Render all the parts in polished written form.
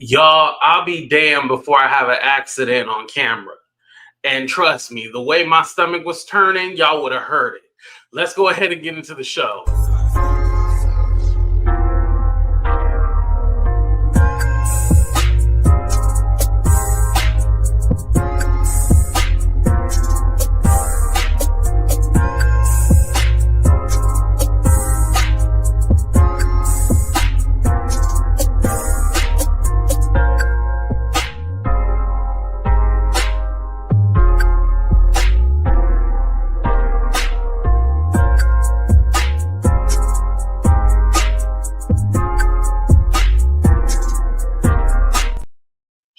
Y'all, I'll be damned before I have an accident on camera. And trust me, the way my stomach was turning, y'all would have heard it. Let's go ahead and get into the show.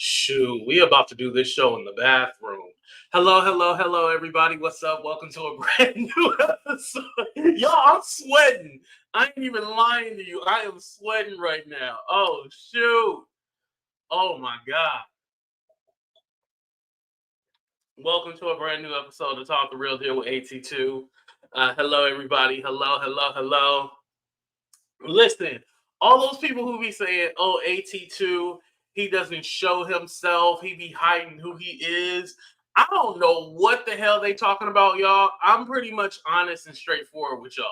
Shoot, we about to do this show in the bathroom. Hello, everybody. What's up? Welcome to a brand new episode. Y'all, I'm sweating. I ain't even lying to you. I am sweating right now. Oh, shoot. Oh, my God. Welcome to a brand new episode of Talk the Real Deal with AT2. Hello, everybody. Hello. Listen, all those people who be saying, oh, AT2, he doesn't show himself, he be hiding who he is. I don't know what the hell they talking about, y'all. I'm pretty much honest and straightforward with y'all.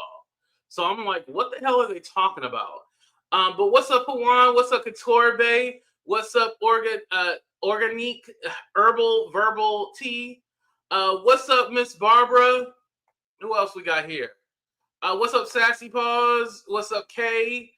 So I'm like, what the hell are they talking about? But what's up, Juan? What's up, Couture Bay? What's up, Organique Herbal Verbal Tea? What's up, Miss Barbara? Who else we got here? What's up, Sassy Paws? What's up, Kay?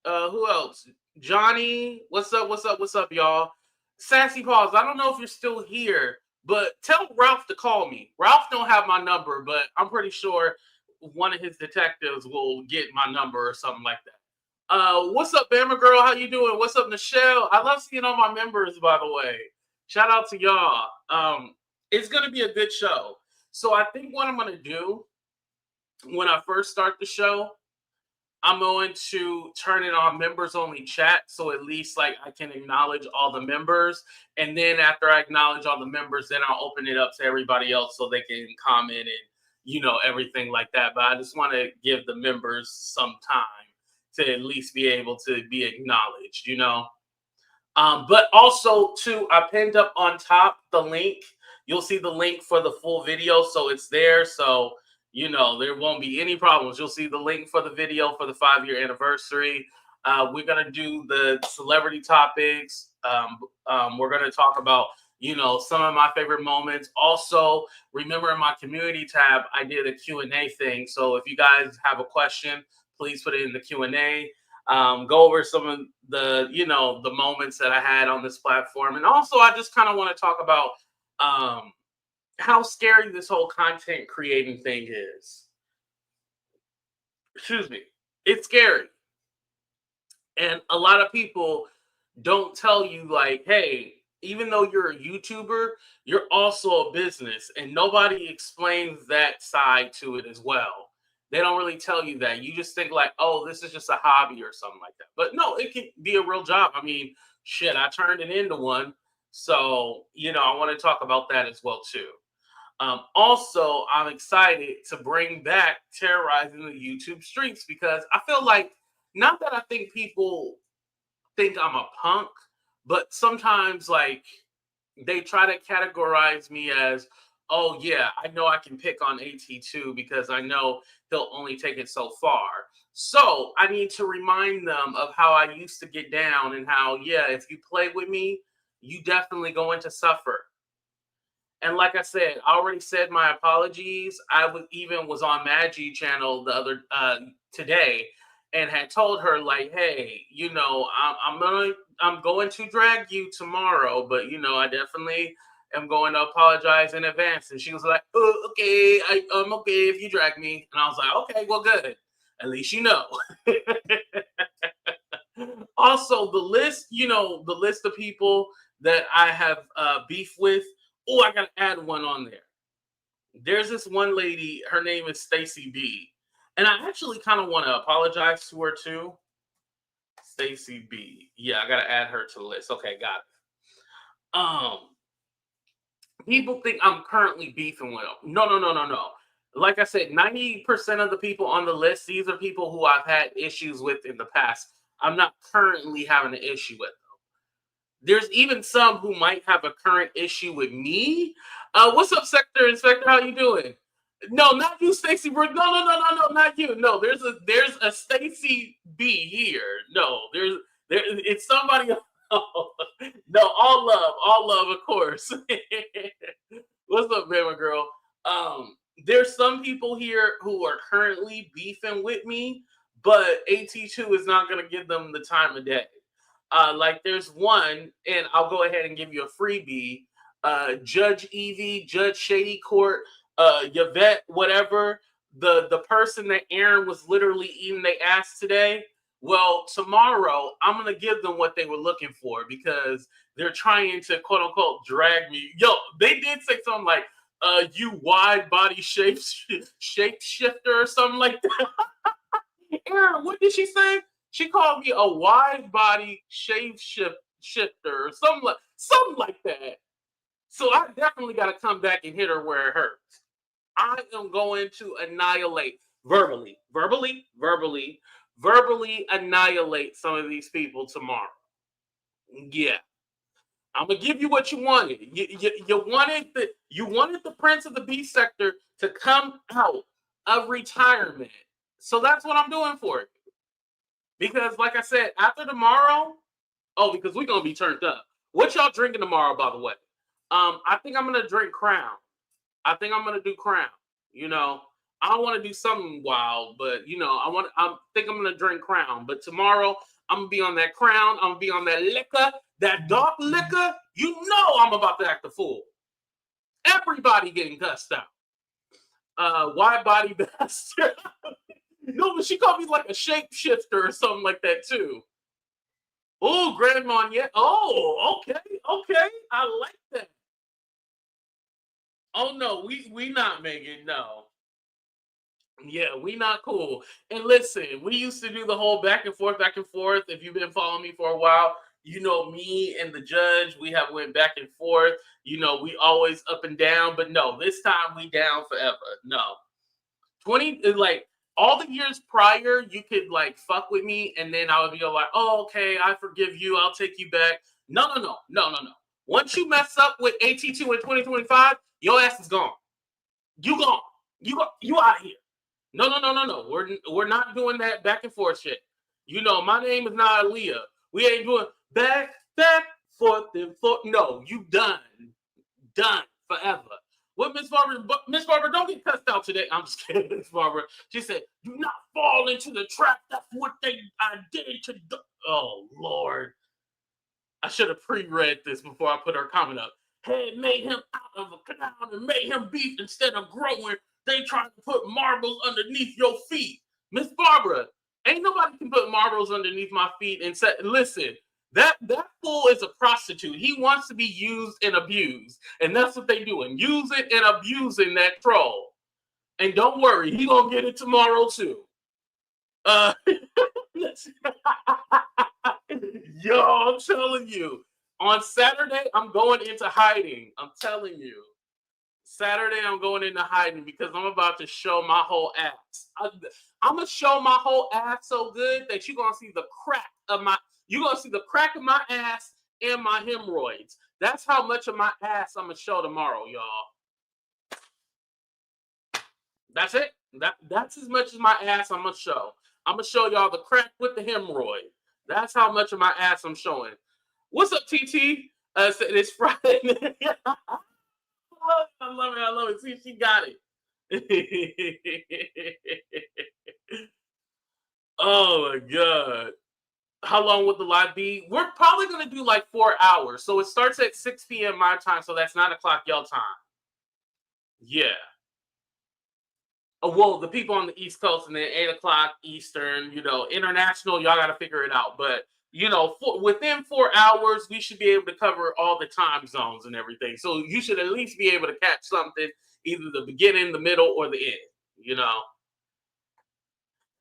Who else? Johnny. What's up, y'all? Sassy Paws. I don't know if you're still here, but tell Ralph to call me. Ralph don't have my number, but I'm pretty sure one of his detectives will get my number or something like that. What's up, Bama Girl? How you doing? What's up, Nichelle? I love seeing all my members, by the way. Shout out to y'all. It's gonna be a good show. So I think what I'm gonna do when I first start the show, I'm going to turn it on members only chat. So at least like I can acknowledge all the members. And then after I acknowledge all the members, then I'll open it up to everybody else so they can comment and, everything like that. But I just want to give the members some time to at least be able to be acknowledged, But also too, I pinned up on top the link. You'll see the link for the full video. So it's there. So there won't be any problems. You'll see the link for the video for the 5-year anniversary. We're going to do the celebrity topics. We're going to talk about, some of my favorite moments. Also, remember in my community tab, I did a Q&A thing. So if you guys have a question, please put it in the Q&A. Go over some of the, the moments that I had on this platform. And also, I just kind of want to talk about how scary this whole content creating thing is. Excuse me. It's scary. And a lot of people don't tell you like, hey, even though you're a YouTuber, you're also a business. And nobody explains that side to it as well. They don't really tell you that. You just think like, oh, this is just a hobby or something like that. But no, it can be a real job. I mean, shit, I turned it into one. So, I want to talk about that as well, too. Also, I'm excited to bring back Terrorizing the YouTube streets because I feel like, not that I think people think I'm a punk, but sometimes like they try to categorize me as, oh yeah, I know I can pick on AT2 because I know he'll only take it so far. So I need to remind them of how I used to get down and how, yeah, if you play with me, you definitely going to suffer. And like I said, I already said my apologies. I was on Maggie channel the other today and had told her like, hey, I'm going to drag you tomorrow, but I definitely am going to apologize in advance. And she was like, oh, okay, I'm okay if you drag me. And I was like, okay, well, good. At least you know. Also, the list of people that I have beef with. Oh, I got to add one on there. There's this one lady. Her name is Stacy B. And I actually kind of want to apologize to her too. Stacy B. Yeah, I got to add her to the list. Okay, got it. People think I'm currently beefing with them. No. Like I said, 90% of the people on the list, these are people who I've had issues with in the past. I'm not currently having an issue with them. There's even some who might have a current issue with me. What's up, Sector Inspector? How you doing? No, not you, Stacy Brooks. No, not you. No, there's a Stacy B here. No, it's somebody else. No, all love, of course. What's up, Bama girl? There's some people here who are currently beefing with me, but AT2 is not going to give them the time of day. Like there's one, and I'll go ahead and give you a freebie. Judge Evie, Judge Shady Court, Yvette, whatever. The person that Aaron was literally eating their ass today. Well, tomorrow I'm gonna give them what they were looking for because they're trying to quote unquote drag me. Yo, they did say something like, you wide body shapeshifter or something like that. Aaron, what did she say? She called me a wide body shifter or something like that. So I definitely got to come back and hit her where it hurts. I am going to annihilate verbally annihilate some of these people tomorrow. Yeah. I'm gonna give you what you wanted. You wanted the Prince of the B sector to come out of retirement. So that's what I'm doing for it. Because, like I said, after tomorrow, because we're gonna be turned up. What y'all drinking tomorrow, by the way? I think I'm gonna drink Crown. I think I'm gonna do Crown. You know, I don't want to do something wild, but you know, I think I'm gonna drink Crown. But tomorrow, I'm gonna be on that Crown. I'm gonna be on that liquor, that dark liquor. You know, I'm about to act a fool. Everybody getting cussed out. Wide body bastard. No, but she called me like a shapeshifter or something like that too. Oh, Grand Marnier. Oh, okay. I like that. Oh no, we not Megan. No. Yeah, we not cool. And listen, we used to do the whole back and forth. If you've been following me for a while, you know me and the judge, we have went back and forth. You know, we always up and down, but no, this time we down forever. No. 20 like all the years prior, you could like fuck with me, and then I would be like, oh, okay, I forgive you, I'll take you back. No. Once you mess up with AT2 in 2025, your ass is gone. You gone. You out of here. No. We're not doing that back and forth shit. You know, my name is not Aaliyah. We ain't doing back, forth, and forth. No, you done forever. What Miss Barbara, don't get cussed out today. I'm just kidding, Miss Barbara. She said, "Do not fall into the trap. That's what I did to do." Oh Lord, I should have pre-read this before I put her comment up. Had made him out of a clown and made him beef instead of growing. They trying to put marbles underneath your feet. Miss Barbara, ain't nobody can put marbles underneath my feet and say, listen, that fool is a prostitute. He wants to be used and abused. And that's what they doing. Using and abusing that troll. And don't worry, he gonna get it tomorrow too. Yo, I'm telling you. On Saturday, I'm going into hiding. I'm telling you. Saturday, I'm going into hiding because I'm about to show my whole ass. I'm gonna show my whole ass so good that you're gonna see the crack of my ass and my hemorrhoids. That's how much of my ass I'm gonna show tomorrow, y'all. That's it. That's as much as my ass I'm gonna show. I'm gonna show y'all the crack with the hemorrhoid. That's how much of my ass I'm showing. What's up, TT? It's Friday. I love it. See, she got it. Oh my god. How long would the live be? We're probably gonna do like 4 hours. So it starts at 6 p.m. my time, so that's 9 o'clock y'all time. Yeah. Well, the people on the East Coast, and then 8 o'clock Eastern, you know, international, y'all gotta figure it out. But you know, within 4 hours, we should be able to cover all the time zones and everything. So you should at least be able to catch something, either the beginning, the middle, or the end. You know,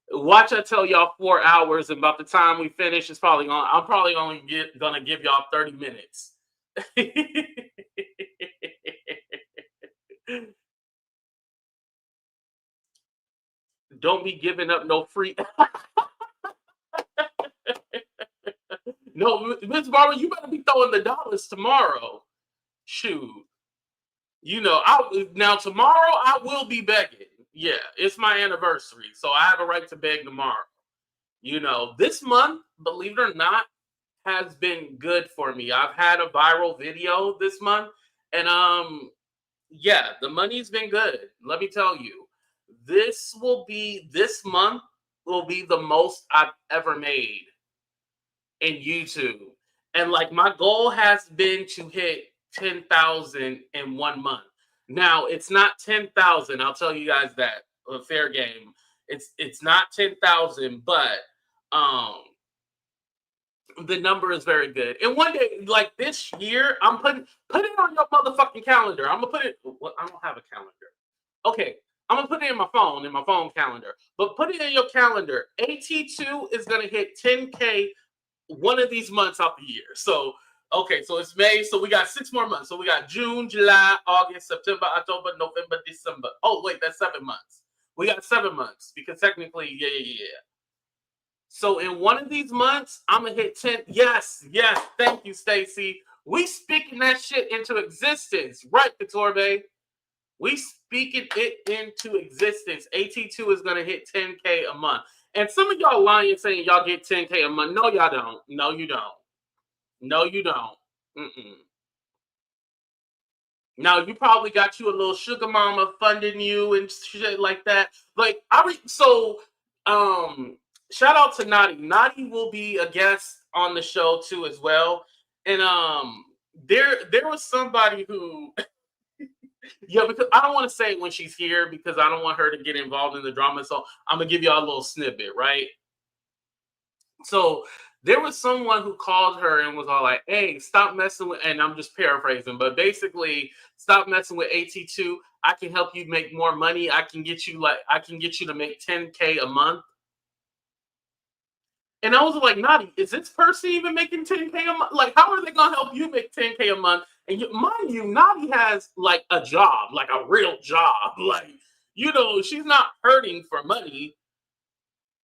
watch I tell y'all 4 hours, and about the time we finish, it's probably on. I'm probably only gonna give y'all 30 minutes. Don't be giving up no free. No, Miss Barbara, you better be throwing the dollars tomorrow. Shoot. Now tomorrow I will be begging. Yeah, it's my anniversary, so I have a right to beg tomorrow. This month, believe it or not, has been good for me. I've had a viral video this month, and yeah, the money's been good. Let me tell you, this month will be the most I've ever made in YouTube. And like my goal has been to hit 10,000 in 1 month. Now it's not 10,000. I'll tell you guys that. Fair game. It's not 10,000, but um the number is very good. And one day, like this year, I'm put it on your motherfucking calendar. I'm gonna put it. Well, I don't have a calendar. Okay, I'm gonna put it in my phone calendar. But put it in your calendar. AT2 is gonna hit 10K one of these months out the year. So okay, so it's May. So we got 6 more months. So we got June, July, August, September, October, November, December. Oh wait, that's 7 months. We got 7 months because technically, yeah. So in one of these months, I'm gonna hit 10. Yes. Thank you, Stacy. We speaking that shit into existence, right, Katorbe? We speaking it into existence. AT2 is gonna hit 10K a month. And some of y'all lying saying y'all get 10K a month. No, y'all don't. No, you don't. No, you don't. Mm-mm. Now you probably got you a little sugar mama funding you and shit like that. Like shout out to Nadi. Nadi will be a guest on the show too as well. And there was somebody who yeah, because I don't want to say it when she's here because I don't want her to get involved in the drama. So I'm gonna give y'all a little snippet, right? So there was someone who called her and was all like, "Hey, stop messing with," and I'm just paraphrasing, but basically, stop messing with AT2. I can help you make more money. I can get you to make 10K a month. And I was like, Nadi, is this person even making 10K a month? Like, how are they gonna help you make 10K a month? And mind you, Nadi has like a job, like a real job. Like, she's not hurting for money,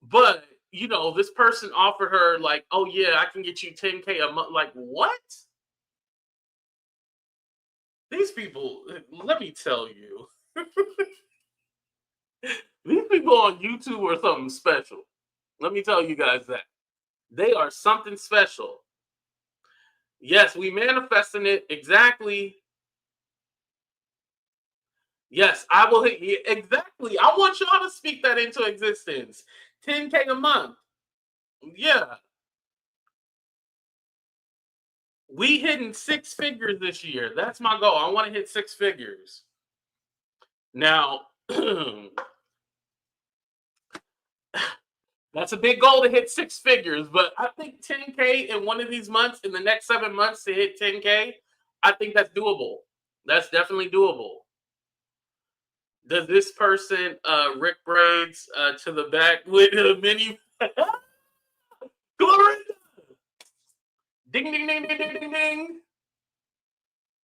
but this person offered her like, oh yeah, I can get you 10K a month. Like, what? These people, let me tell you, these people on YouTube are something special. Let me tell you guys that. They are something special. Yes, we manifesting it exactly. Yes, I will hit you exactly. I want y'all to speak that into existence. 10K a month. Yeah. We hitting 6 figures this year. That's my goal. I want to hit 6 figures. Now, that's a big goal to hit 6 figures, but I think 10K in one of these months, in the next 7 months to hit 10K, I think that's doable. That's definitely doable. Does this person Rick braids to the back with a mini Gloria? Ding ding ding ding ding ding ding.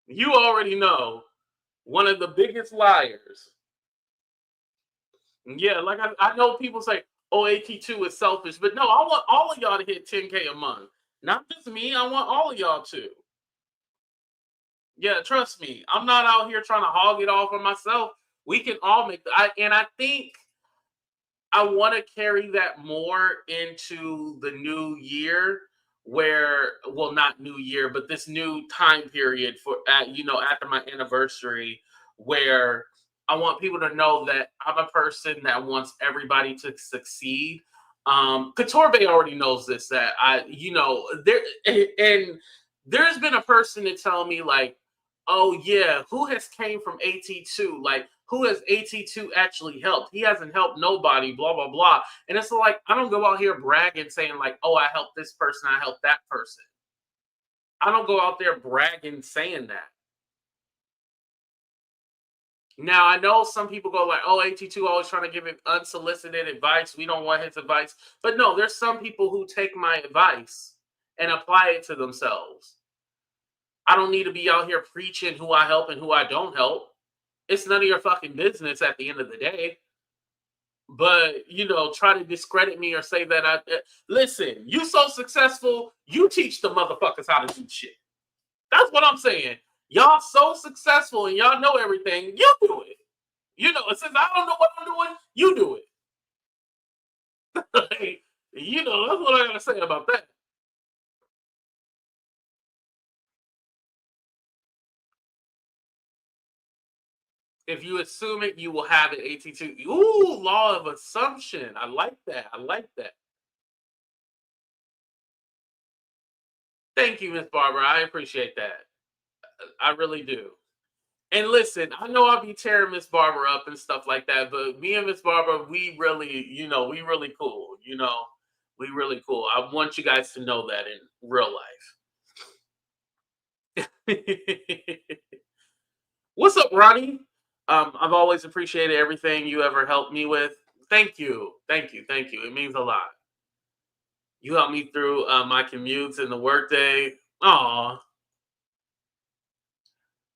You already know one of the biggest liars. Yeah, like I know people say, oh, AT2 is selfish, but no, I want all of y'all to hit 10K a month. Not just me, I want all of y'all to. Yeah, trust me. I'm not out here trying to hog it all for myself. We can all make and I think I want to carry that more into the new year where, well, not new year, but this new time period for after my anniversary, where I want people to know that I'm a person that wants everybody to succeed. Katorbe already knows this, that and there's been a person to tell me like, oh yeah, who has came from AT2? Like, who has AT2 actually helped? He hasn't helped nobody, blah, blah, blah. And it's like, I don't go out here bragging saying like, oh, I helped this person, I helped that person. I don't go out there bragging saying that. Now, I know some people go like, oh, AT2 always trying to give it unsolicited advice. We don't want his advice. But no, there's some people who take my advice and apply it to themselves. I don't need to be out here preaching who I help and who I don't help. It's none of your fucking business at the end of the day. but try to discredit me or say that listen, you so successful, you teach the motherfuckers how to do shit. That's what I'm saying. Y'all so successful and y'all know everything, you do it. Since I don't know what I'm doing, you do it. That's what I gotta say about that. If you assume it, you will have it. AT2. Ooh, law of assumption. I like that. I like that. Thank you, Miss Barbara. I appreciate that. I really do. And listen, I know I'll be tearing Miss Barbara up and stuff like that, but me and Miss Barbara, we really, we really cool. We really cool. I want you guys to know that in real life. What's up, Ronnie? I've always appreciated everything you ever helped me with. Thank you. Thank you. Thank you. It means a lot. You helped me through my commutes in the workday. Aw.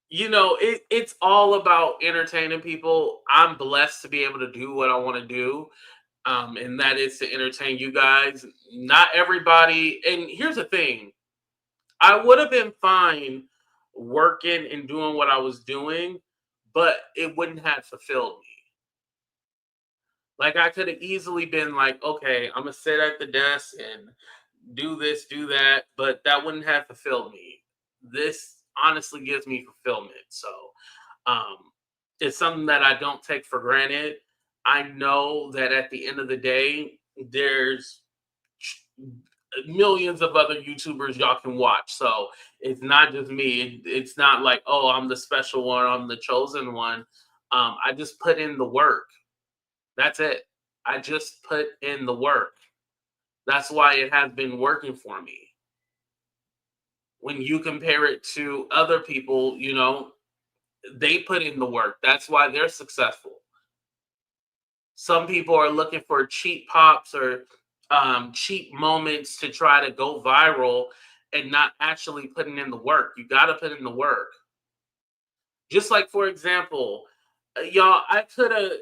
It's all about entertaining people. I'm blessed to be able to do what I want to do, and that is to entertain you guys. Not everybody. And here's the thing: I would have been fine working and doing what I was doing, but it wouldn't have fulfilled me. Like I could have easily been like, okay, I'm gonna sit at the desk and do this, do that, but that wouldn't have fulfilled me. This honestly gives me fulfillment. So um it's something that I don't take for granted. I know that at the end of the day, there's millions of other YouTubers y'all can watch. So it's not just me. It's not like, oh, I'm the special one, I'm the chosen one. I just put in the work. That's it. I just put in the work. That's why it has been working for me. When you compare it to other people, they put in the work. That's why they're successful. Some people are looking for cheap pops or cheap moments to try to go viral and not actually putting in the work. You got to put in the work. Just like, for example, y'all, I could have,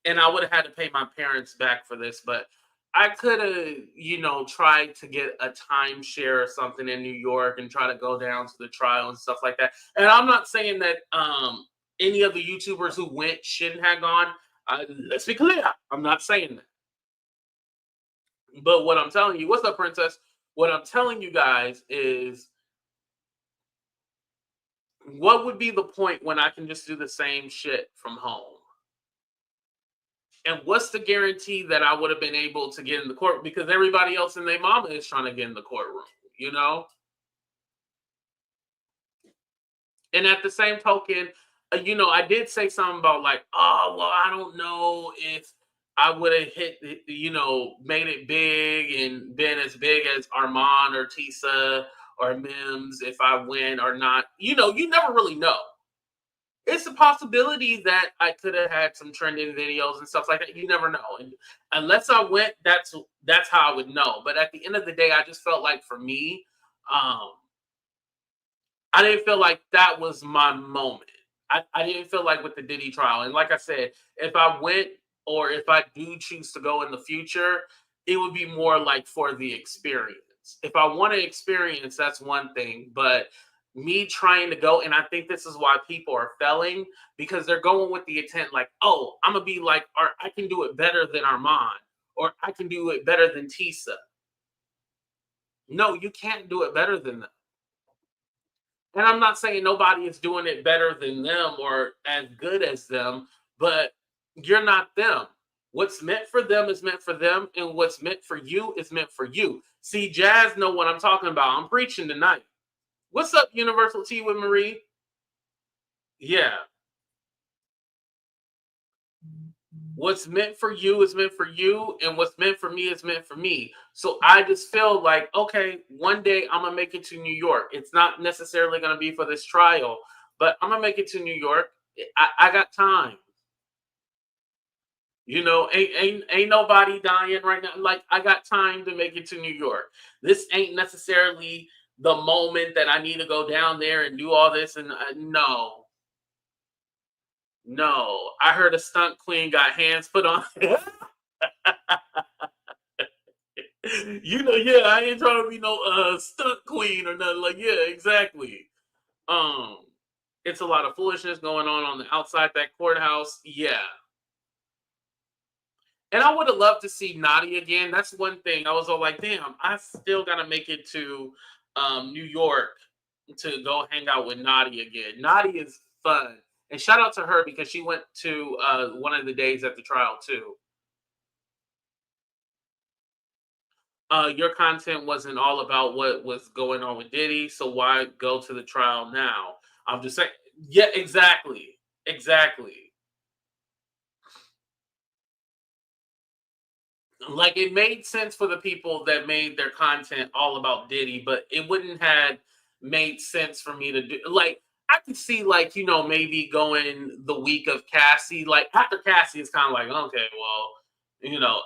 and I would have had to pay my parents back for this, but I could have, tried to get a timeshare or something in New York and try to go down to the trial and stuff like that. And I'm not saying that any of the YouTubers who went shouldn't have gone. Let's be clear. I'm not saying that. But what I'm telling you, what's up, Princess? What I'm telling you guys is what would be the point when I can just do the same shit from home? And what's the guarantee that I would have been able to get in the court because everybody else and their mama is trying to get in the courtroom, you know? And at the same token, I did say something about like, oh, well, I don't know if I would have hit, made it big and been as big as Armand or Tisa or Mims if I win or not. You never really know. It's a possibility that I could have had some trending videos and stuff like that. You never know. And unless I went, that's how I would know. But at the end of the day, I just felt like for me, um, I didn't feel like that was my moment. I didn't feel like with the Diddy trial. And like I said, if I went or if I do choose to go in the future, it would be more like for the experience. If I want to experience, that's one thing. But me trying to go, and I think this is why people are failing because they're going with the intent like, oh, I'm gonna be like, or I can do it better than Armand, or I can do it better than Tisa. No, you can't do it better than them. And I'm not saying nobody is doing it better than them or as good as them, but you're not them. What's meant for them is meant for them, and what's meant for you is meant for you. See, Jazz know what I'm talking about. I'm preaching tonight. What's up, Universal T with Marie? Yeah. What's meant for you is meant for you, and what's meant for me is meant for me. So I just feel like, okay, one day I'm gonna make it to New York. It's not necessarily gonna be for this trial, but I'm gonna make it to New York. I got time. Ain't nobody dying right now. Like I got time to make it to New York. This ain't necessarily the moment that I need to go down there and do all this. And no, No, I heard a stunt queen got hands put on. Yeah, I ain't trying to be no stunt queen or nothing. Like, yeah, exactly. Um, it's a lot of foolishness going on the outside that courthouse. Yeah, and I would have loved to see Naughty again. That's one thing. I was all like, damn, I still gotta make it to New York to go hang out with Naughty again. Naughty is fun. And shout out to her because she went to one of the days at the trial too. Your content wasn't all about what was going on with Diddy, so why go to the trial now? I'm just saying, yeah, exactly, exactly. Like it made sense for the people that made their content all about Diddy, but it wouldn't have made sense for me to do. Like I could see, like maybe going the week of Cassie. Like after Cassie, it's kind of like okay, well,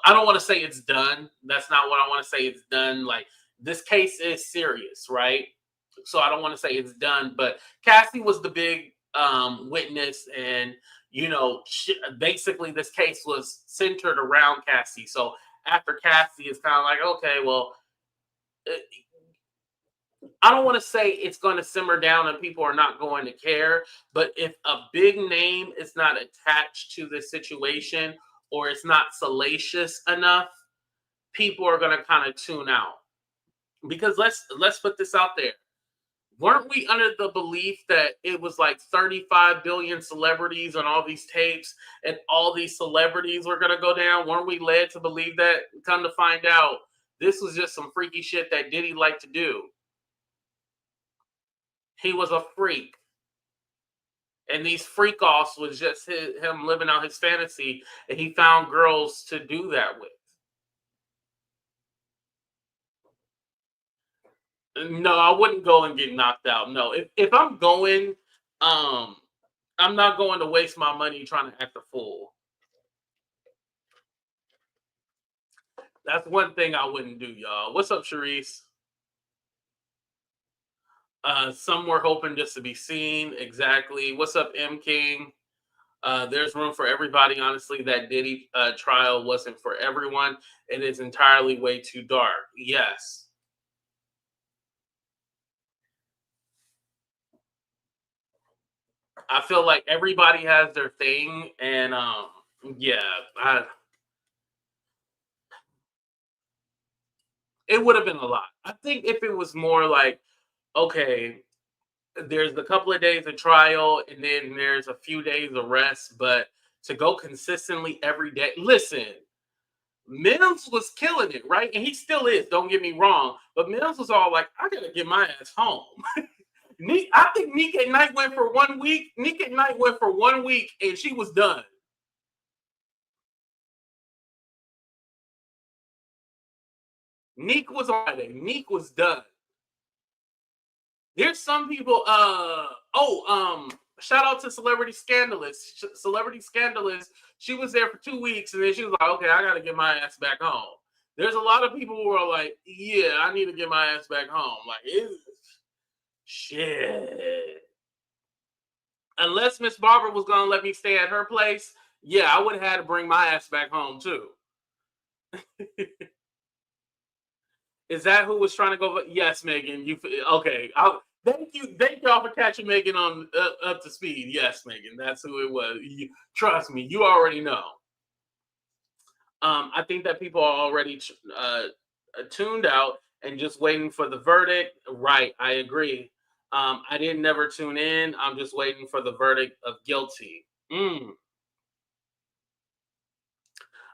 I don't want to say it's done. That's not what I want to say. It's done. Like this case is serious, right? So I don't want to say it's done, but Cassie was the big witness, and basically this case was centered around Cassie. So after Cassie, it's kind of like okay, well, uh, I don't want to say it's going to simmer down and people are not going to care, but if a big name is not attached to the situation or it's not salacious enough, people are going to kind of tune out. Because let's put this out there. Weren't we under the belief that it was like 35 billion celebrities on all these tapes and all these celebrities were going to go down? Weren't we led to believe that? Come to find out, this was just some freaky shit that Diddy liked to do. He was a freak. And these freak offs was just him living out his fantasy, and he found girls to do that with. No, I wouldn't go and get knocked out. No, if I'm going, um, I'm not going to waste my money trying to act a fool. That's one thing I wouldn't do, y'all. What's up, Sharice? Some were hoping just to be seen. Exactly. What's up, M King? There's room for everybody. Honestly, that Diddy trial wasn't for everyone. It is entirely way too dark. Yes. I feel like everybody has their thing, and yeah, it would have been a lot. I think if it was more like, okay, there's a couple of days of trial, and then there's a few days of rest, but to go consistently every day. Listen, Mims was killing it, right? And he still is. Don't get me wrong, but Mims was all like, "I gotta get my ass home." I think Nick at Night went for 1 week. Nick at Night went for 1 week, and she was done. Neek was on it. Neek was done. There's some people. Shout out to Celebrity Scandalous. Celebrity Scandalous. She was there for 2 weeks, and then she was like, "Okay, I got to get my ass back home." There's a lot of people who are like, "Yeah, I need to get my ass back home." Like, it's shit. Unless Miss Barbara was gonna let me stay at her place, yeah, I would have had to bring my ass back home too. Is that who was trying to go? Yes, Megan. You okay? Thank y'all for catching Megan on up to speed. Yes, Megan, that's who it was. Trust me, you already know. I think that people are already tuned out and just waiting for the verdict. Right, I agree. I didn't never tune in. I'm just waiting for the verdict of guilty. Mm.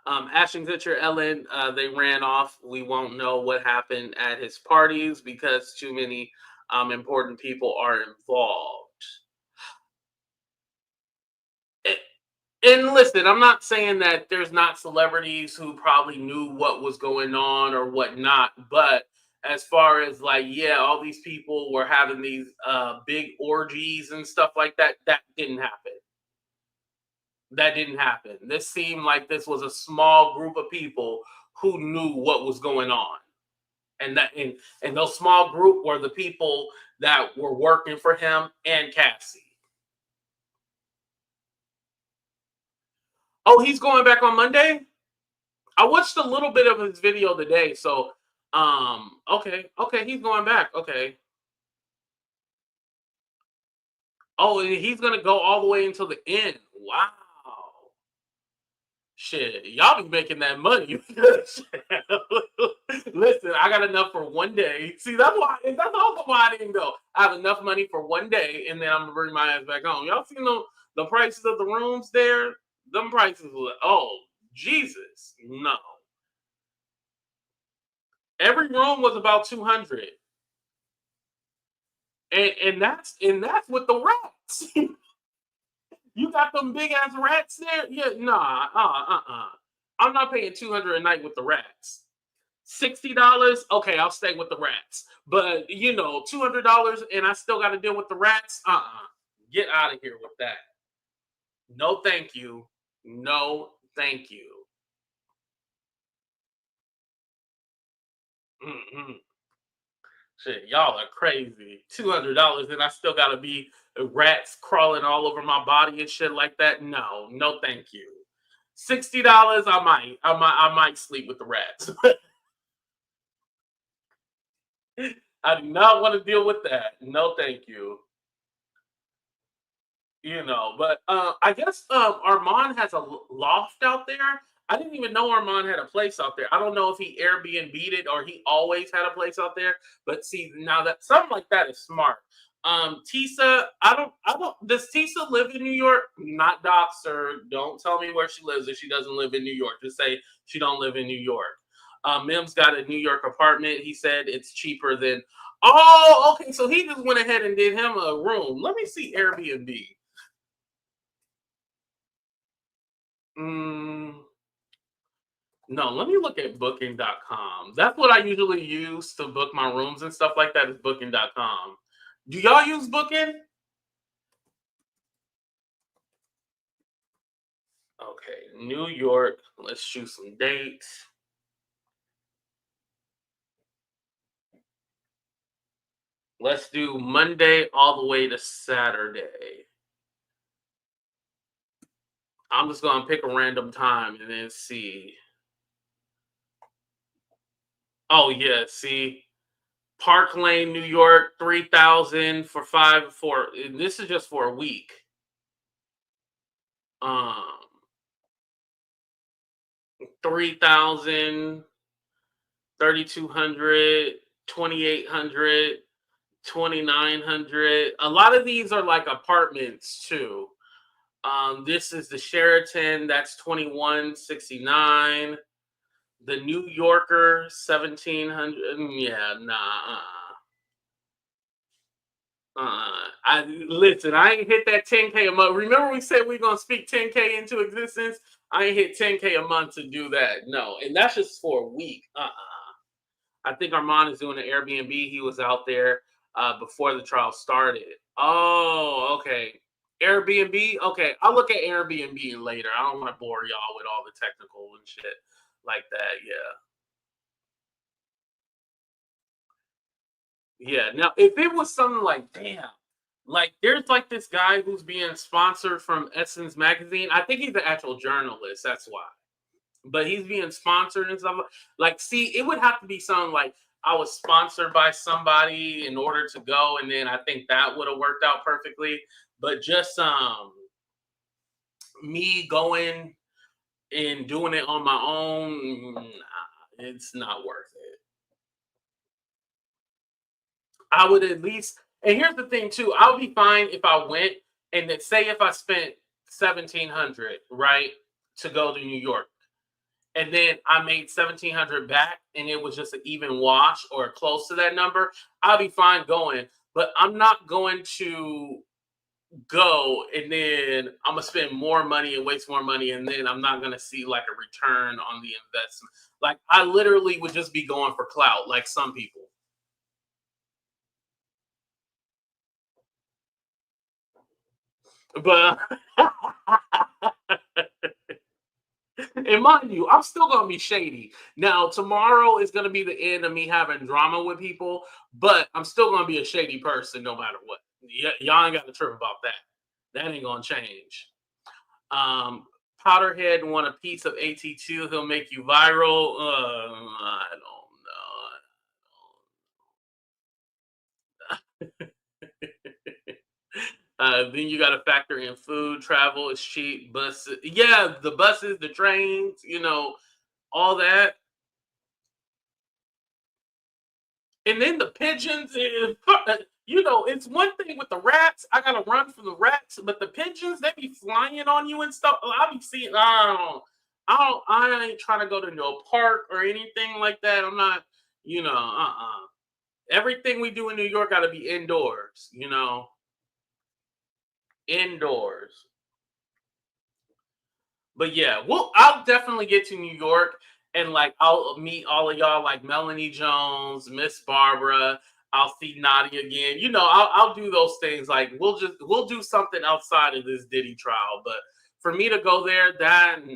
Ashton Kutcher, Ellen, they ran off. We won't know what happened at his parties because too many important people are involved. And listen, I'm not saying that there's not celebrities who probably knew what was going on or whatnot, but as far as like, yeah, all these people were having these big orgies and stuff like that, that didn't happen. That didn't happen. This seemed like this was a small group of people who knew what was going on. And those small group were the people that were working for him and Cassie. Oh, he's going back on Monday? I watched a little bit of his video today, so okay, okay, he's going back. Okay. Oh, and he's gonna go all the way until the end. Wow. Shit, y'all be making that money. Listen, I got enough for one day. See, that's also why I didn't go. I have enough money for one day, and then I'm gonna bring my ass back home. Y'all seen the prices of the rooms there? Them prices were, oh Jesus, no. Every room was about 200, and that's with the rats. You got them big ass rats there? Yeah, nah, I'm not paying 200 a night with the rats. $60, okay, I'll stay with the rats. But $200 and I still got to deal with the rats. Get out of here with that. No, thank you. No, thank you. Mm-mm. Shit, y'all are crazy. $200 and I still got to be rats crawling all over my body and shit like that. No, no, thank you. $60, I might sleep with the rats. I do not want to deal with that. No, thank you. But I guess Armand has a loft out there. I didn't even know Armand had a place out there. I don't know if he Airbnb'd it or he always had a place out there. But see, now that something like that is smart. Tisa, I don't. Does Tisa live in New York? Not dox her. Don't tell me where she lives if she doesn't live in New York. Just say she don't live in New York. Mim's got a New York apartment. He said it's cheaper than. Oh, okay. So he just went ahead and did him a room. Let me see Airbnb. Mm, no, let me look at booking.com. That's what I usually use to book my rooms and stuff like that is booking.com. Do y'all use booking? Okay, New York. Let's choose some dates. Let's do Monday all the way to Saturday. I'm just gonna pick a random time and then see. Oh yeah, see. Park Lane, New York, 3,000 for this is just for a week. Um 3,000, 3,200, 2,800, 2,900. A lot of these are like apartments too. This is the Sheraton, that's 2,169. The New Yorker, 1,700. Yeah, nah. I listen. I ain't hit that 10K a month. Remember, we said we are gonna speak 10K into existence. I ain't hit 10K a month to do that. No, and that's just for a week. I think Armand is doing an Airbnb. He was out there before the trial started. Oh, okay. Airbnb. Okay, I'll look at Airbnb later. I don't want to bore y'all with all the technical and shit like that. Yeah. Now, if it was something like, damn, like there's like this guy who's being sponsored from Essence magazine. I think he's the actual journalist. That's why. But he's being sponsored and stuff. Like, see, it would have to be something like I was sponsored by somebody in order to go, and then I think that would have worked out perfectly. But just me going and doing it on my own, nah, it's not worth it. I would at least, and here's the thing too, I would be fine if I went and then say if I spent 1,700 right to go to New York and then I made 1,700 back and it was just an even wash or close to that number, I'll be fine going. But I'm not going to go and then I'm gonna spend more money and waste more money and then I'm not gonna see like a return on the investment. Like I literally would just be going for clout, like some people. But and mind you, I'm still gonna be shady. Now, tomorrow is gonna be the end of me having drama with people, but I'm still gonna be a shady person no matter what. Y'all ain't got to trip about that. That ain't gonna change. Um, Powderhead want a piece of AT2, he'll make you viral. I don't know. Then you got to factor in food, travel is cheap, buses, yeah, the buses, the trains, all that. And then the pigeons, it's one thing with the rats. I gotta run from the rats, but the pigeons, they be flying on you and stuff. I be seeing. I ain't trying to go to no park or anything like that. I'm not. Everything we do in New York got to be indoors. Indoors. But yeah, I'll definitely get to New York and like I'll meet all of y'all like Melanie Jones, Miss Barbara. I'll see Nadia again. I'll do those things. Like we'll do something outside of this Diddy trial. But for me to go there, nah.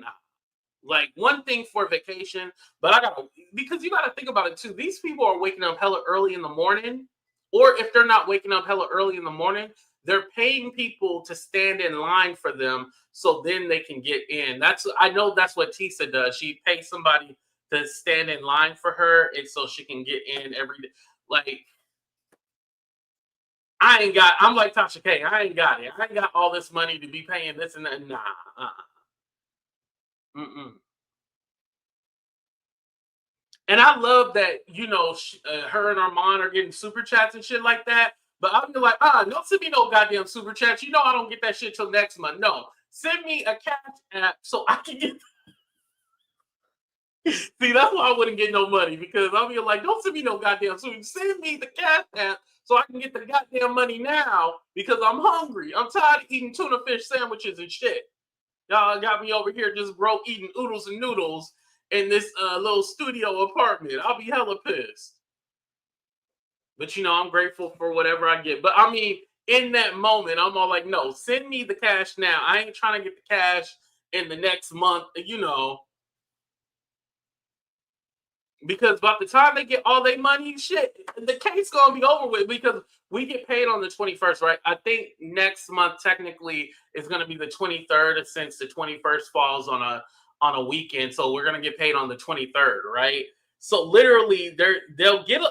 Like one thing for vacation, but I gotta because you gotta think about it too. These people are waking up hella early in the morning, or if they're not waking up hella early in the morning, they're paying people to stand in line for them so then they can get in. I know that's what Tisa does. She pays somebody to stand in line for her and so she can get in every day. Like I'm like Tasha K. I ain't got it. I ain't got all this money to be paying this and that. Nah. Mm-mm. And I love that, her and Armand are getting super chats and shit like that. But I'll be like, don't send me no goddamn super chats. I don't get that shit till next month. No, send me a cash app so I can get. See, that's why I wouldn't get no money because I'll be like, don't send me no goddamn super. Send me the cash app so I can get the goddamn money now because I'm hungry. I'm tired of eating tuna fish sandwiches and shit. Y'all got me over here just broke eating oodles and noodles in this little studio apartment. I'll be hella pissed. But I'm grateful for whatever I get. But I mean, in that moment, I'm all like, no, send me the cash now. I ain't trying to get the cash in the next month, because by the time they get all their money, shit, the case gonna be over with because we get paid on the 21st, right? I think next month technically is gonna be the 23rd since the 21st falls on a weekend. So we're gonna get paid on the 23rd, right? So literally they'll get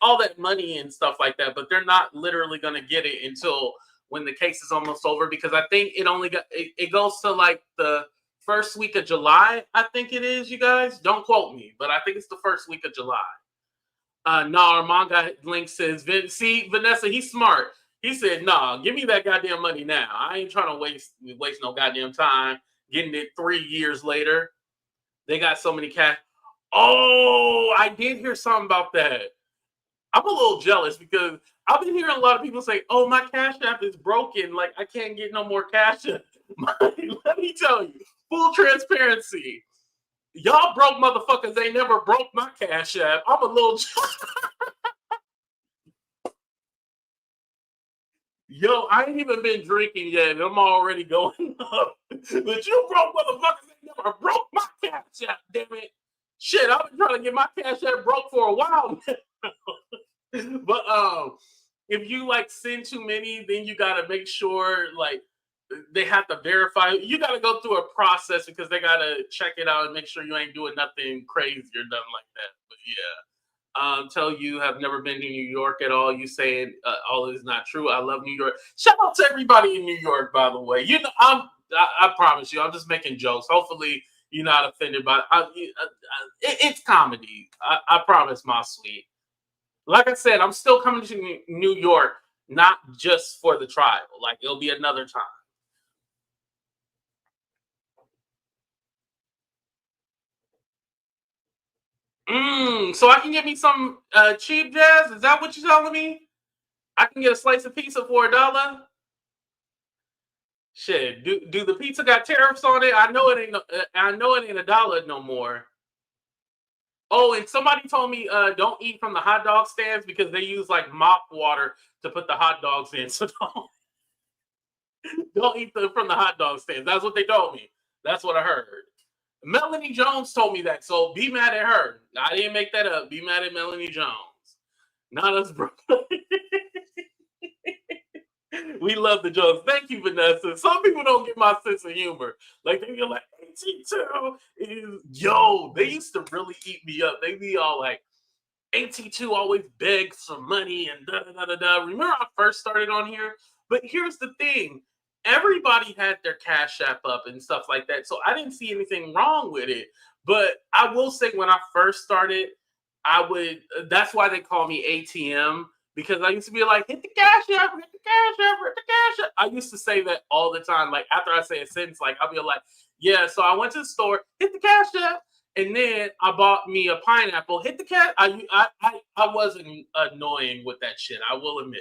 all that money and stuff like that, but they're not literally gonna get it until when the case is almost over because I think it goes to like the first week of July, I think it is, you guys. Don't quote me, but I think it's the first week of July. Our manga link says, see, Vanessa, he's smart. He said, nah, give me that goddamn money now. I ain't trying to waste no goddamn time getting it 3 years later. They got so many cash. Oh, I did hear something about that. I'm a little jealous because I've been hearing a lot of people say, oh, my Cash App is broken. Like, I can't get no more cash. Let me tell you, full transparency. Y'all broke motherfuckers ain't never broke my Cash App. I'm a little Yo, I ain't even been drinking yet, and I'm already going up. But you broke motherfuckers ain't never broke my Cash App, damn it. Shit, I've been trying to get my Cash App broke for a while now. But if you like send too many, then you gotta make sure like they have to verify. You gotta go through a process because they gotta check it out and make sure you ain't doing nothing crazy or nothing like that. But yeah. Tell you have never been to New York at all. You saying all is not true. I love New York. Shout out to everybody in New York, by the way. I promise you, I'm just making jokes. Hopefully, you're not offended by. It's comedy. I promise, my sweet. Like I said, I'm still coming to New York, not just for the trial. Like it'll be another time. So I can get me some cheap jazz. Is that what you're telling me? I can get a slice of pizza for $1. Shit, do the pizza got tariffs on it? I know it ain't. I know it ain't $1 no more. Oh, and somebody told me don't eat from the hot dog stands because they use like mop water to put the hot dogs in. So don't eat from the hot dog stands. That's what they told me. That's what I heard. Melanie Jones told me that. So be mad at her. I didn't make that up. Be mad at Melanie Jones. Not us, bro. We love the jokes. Thank you, Vanessa. Some people don't get my sense of humor. Like they be like, AT2 is yo. They used to really eat me up. They be all like, AT2 always begs for money and da da da da da. Remember I first started on here? But here's the thing. Everybody had their Cash App up and stuff like that. So I didn't see anything wrong with it. But I will say when I first started, I would that's why they call me ATM because I used to be like, hit the Cash App, hit the Cash App, hit the Cash App. I used to say that all the time. Like after I say a sentence, like I'll be like, yeah, so I went to the store, hit the Cash App. And then I bought me a pineapple. Hit the cat. I wasn't annoying with that shit. I will admit,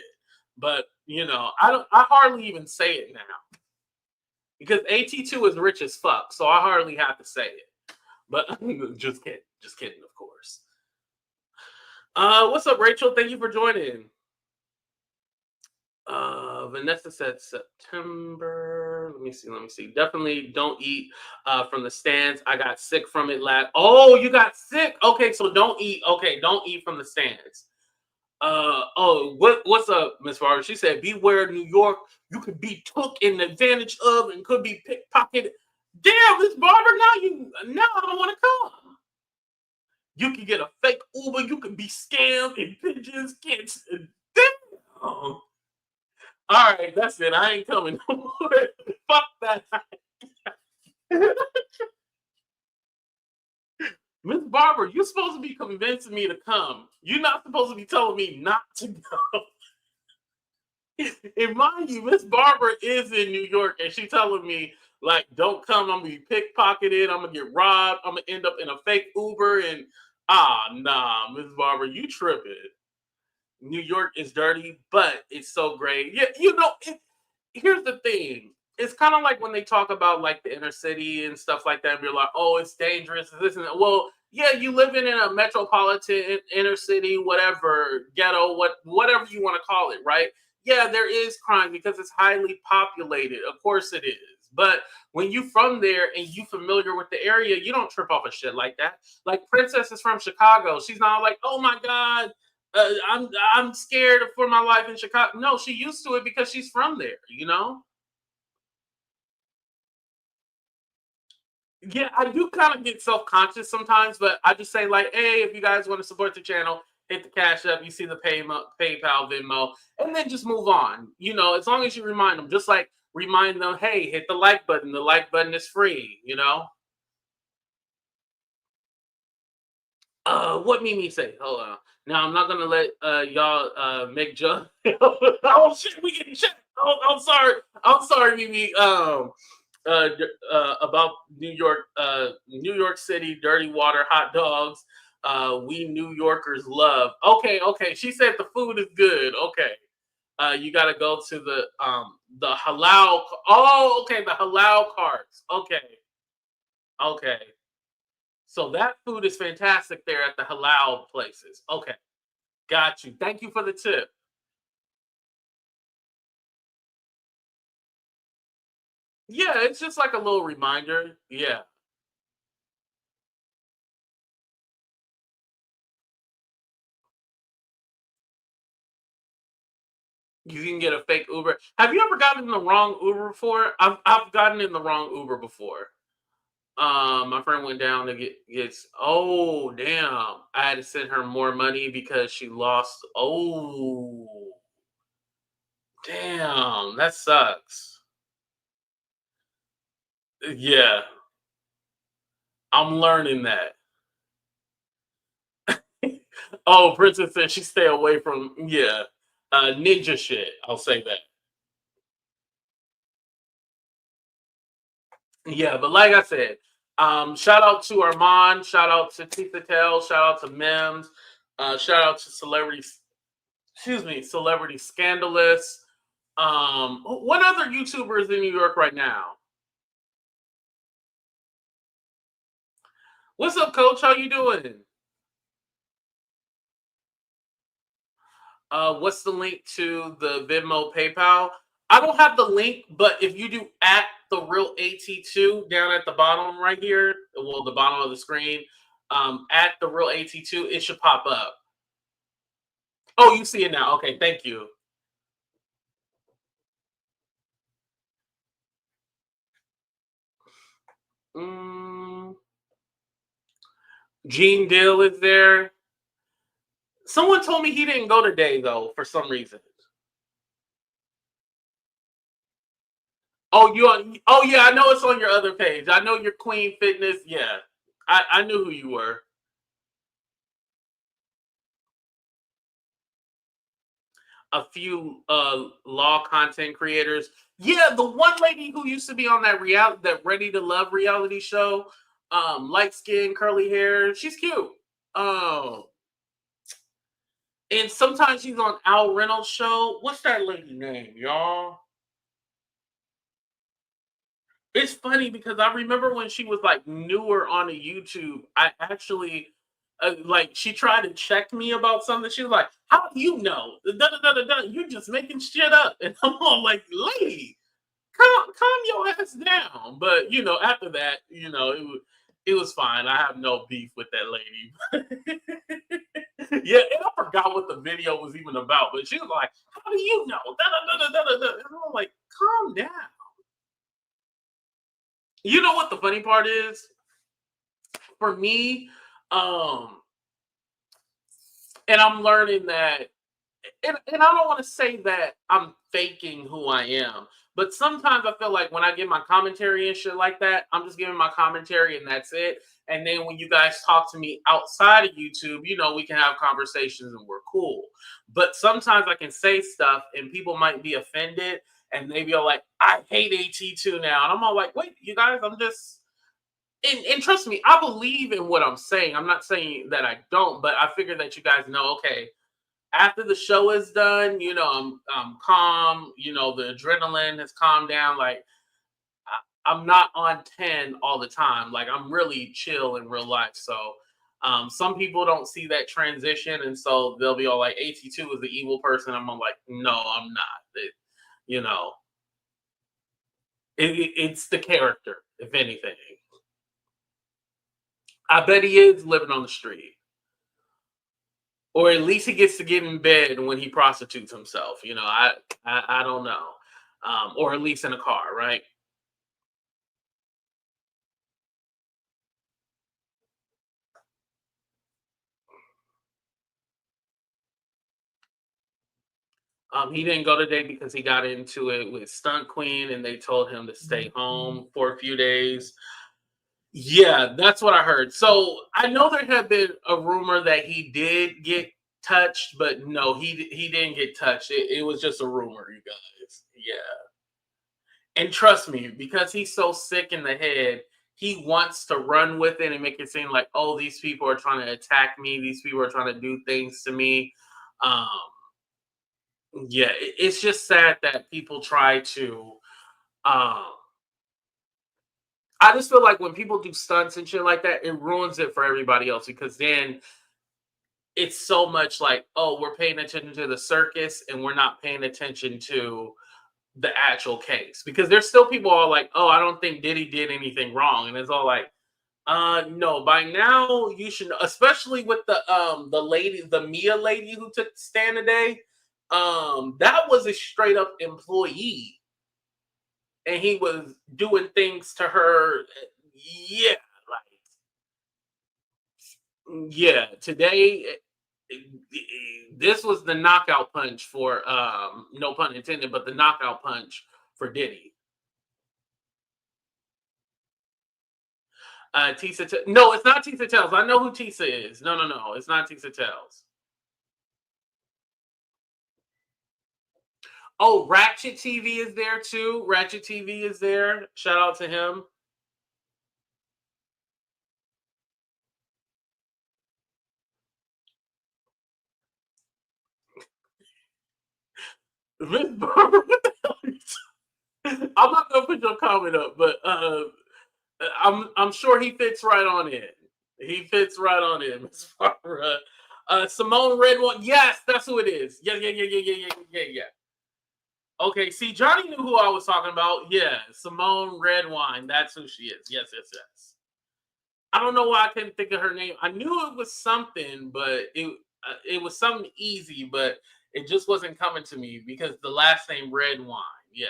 but you know, I don't. I hardly even say it now because AT2 is rich as fuck, so I hardly have to say it. But just kidding, of course. What's up, Rachel? Thank you for joining. Vanessa said September. Let me see. Let me see. Definitely don't eat from the stands. I got sick from it last. Oh, you got sick. Okay, so don't eat. Okay, don't eat from the stands. What's up, Miss Farber? She said, "Beware, New York. You could be took in advantage of and could be pickpocketed." Damn, Miss Barber. Now I don't want to come. You can get a fake Uber. You can be scammed and pigeons. Kids. Damn. All right, that's it. I ain't coming no more. Fuck that. Miss Barber, you're supposed to be convincing me to come. You're not supposed to be telling me not to go. And mind you, Miss Barber is in New York and she telling me, like, don't come. I'm going to be pickpocketed. I'm going to get robbed. I'm going to end up in a fake Uber. And, nah, Miss Barber, you tripping. New York is dirty, but it's so great. Yeah, you know, here's the thing. It's kind of like when they talk about like the inner city and stuff like that. And you're like, oh, it's dangerous. This and that. Well, yeah, you live in a metropolitan inner city, whatever ghetto, whatever you want to call it, right? Yeah, there is crime because it's highly populated. Of course, it is. But when you from there and you familiar with the area, you don't trip off a shit like that. Like Princess is from Chicago. She's not like, oh my god, I'm scared for my life in Chicago. No, she used to it because she's from there. You know. Yeah, I do kind of get self conscious sometimes, but I just say like, hey, if you guys want to support the channel, hit the Cash App. You see the PayPal, Venmo, and then just move on. You know, as long as you remind them, just like remind them, hey, hit the like button. The like button is free. You know. What Mimi say? Hold on. Now I'm not gonna let y'all make jokes. Oh shit, we getting shit. Oh, I'm sorry. I'm sorry, Mimi. About New York City, dirty water, hot dogs. We New Yorkers love. Okay. She said the food is good. Okay. You got to go to the halal. Oh, okay, the halal carts. Okay. So that food is fantastic there at the halal places. Okay, got you. Thank you for the tip. Yeah, it's just like a little reminder. Yeah. You can get a fake Uber. Have you ever gotten in the wrong Uber before? I've gotten in the wrong Uber before. My friend went down to gets. Oh damn! I had to send her more money because she lost. Oh damn! That sucks. Yeah, I'm learning that. Oh, Princess said she stay away from ninja shit. I'll say that. Yeah, but like I said, shout out to Armand, shout out to Tita Tell, shout out to Mims, shout out to celebrities. Excuse me, celebrity scandalous. What other YouTuber is in New York right now? What's up, Coach? How you doing? What's the link to the Venmo PayPal? I don't have the link, but if you do at the real AT2 down at the bottom right here, well, the bottom of the screen, at the real AT2, it should pop up. Oh, you see it now. Okay, thank you. Mm, Gene Deal is there. Someone told me he didn't go today though for some reason. Oh, oh yeah, I know it's on your other page. I know your Queen Fitness. Yeah, I knew who you were. A few law content creators. Yeah, the one lady who used to be on that Ready to Love reality show, light skin, curly hair. She's cute. Um, and sometimes she's on Al Reynolds' show. What's that lady name, y'all? It's funny because I remember when she was like newer on a YouTube, I actually like she tried to check me about something. She was like, "How do you know? Da, da, da, da, da. You're just making shit up." And I'm all like, "Lady, calm your ass down." But after that, it was fine. I have no beef with that lady. Yeah, and I forgot what the video was even about. But she was like, "How do you know?" Da, da, da, da, da, da. And I'm like, "Calm down." You know what the funny part is? For me, um, and I'm learning that, and I don't want to say that I'm faking who I am, but sometimes I feel like when I give my commentary and shit like that, I'm just giving my commentary and that's it. And then when you guys talk to me outside of YouTube, we can have conversations and we're cool. But sometimes I can say stuff and people might be offended and they be all like, I hate AT2 now. And I'm all like, wait, you guys, I'm just and trust me, I believe in what I'm saying. I'm not saying that I don't, but I figure that you guys know, okay, after the show is done, I'm calm, the adrenaline has calmed down. Like I'm not on 10 all the time. Like I'm really chill in real life. So some people don't see that transition, and so they'll be all like, "AT2 is the evil person." I'm all like, "No, I'm not." You know, it's the character, if anything. I bet he is living on the street. Or at least he gets to get in bed when he prostitutes himself. I don't know, or at least in a car, right? He didn't go today because he got into it with Stunt Queen, and they told him to stay home for a few days. Yeah, that's what I heard. So I know there had been a rumor that he did get touched, but no, he didn't get touched. It was just a rumor, you guys. Yeah. And trust me, because he's so sick in the head, he wants to run with it and make it seem like, oh, these people are trying to attack me. These people are trying to do things to me. Um, yeah, it's just sad that people try to. Um, I just feel like when people do stunts and shit like that, it ruins it for everybody else because then it's so much like, oh, we're paying attention to the circus and we're not paying attention to the actual case because there's still people all like, oh, I don't think Diddy did anything wrong, and it's all like, no. By now, you should, especially with the lady, the Mia lady who took the stand today. That was a straight up employee, and he was doing things to her. Yeah, yeah. Today, this was the knockout punch for no pun intended, but the knockout punch for Diddy. No, it's not Tisa Tells. I know who Tisa is. No, no, no. It's not Tisa Tells. Oh, Ratchet TV is there too. Ratchet TV is there. Shout out to him. Miss Barbara, what the hell are you I'm not gonna put your comment up, but I'm sure he fits right on in. He fits right on in, Miss Barbara. Simone Redwine. Yes, that's who it is. Yeah, yeah, yeah, yeah, yeah, yeah, yeah, yeah. Okay, see, Johnny knew who I was talking about. Yeah, Simone Redwine. That's who she is. Yes, yes, yes. I don't know why I couldn't think of her name. I knew it was something, but it was something easy, but it just wasn't coming to me because the last name Redwine. Yeah.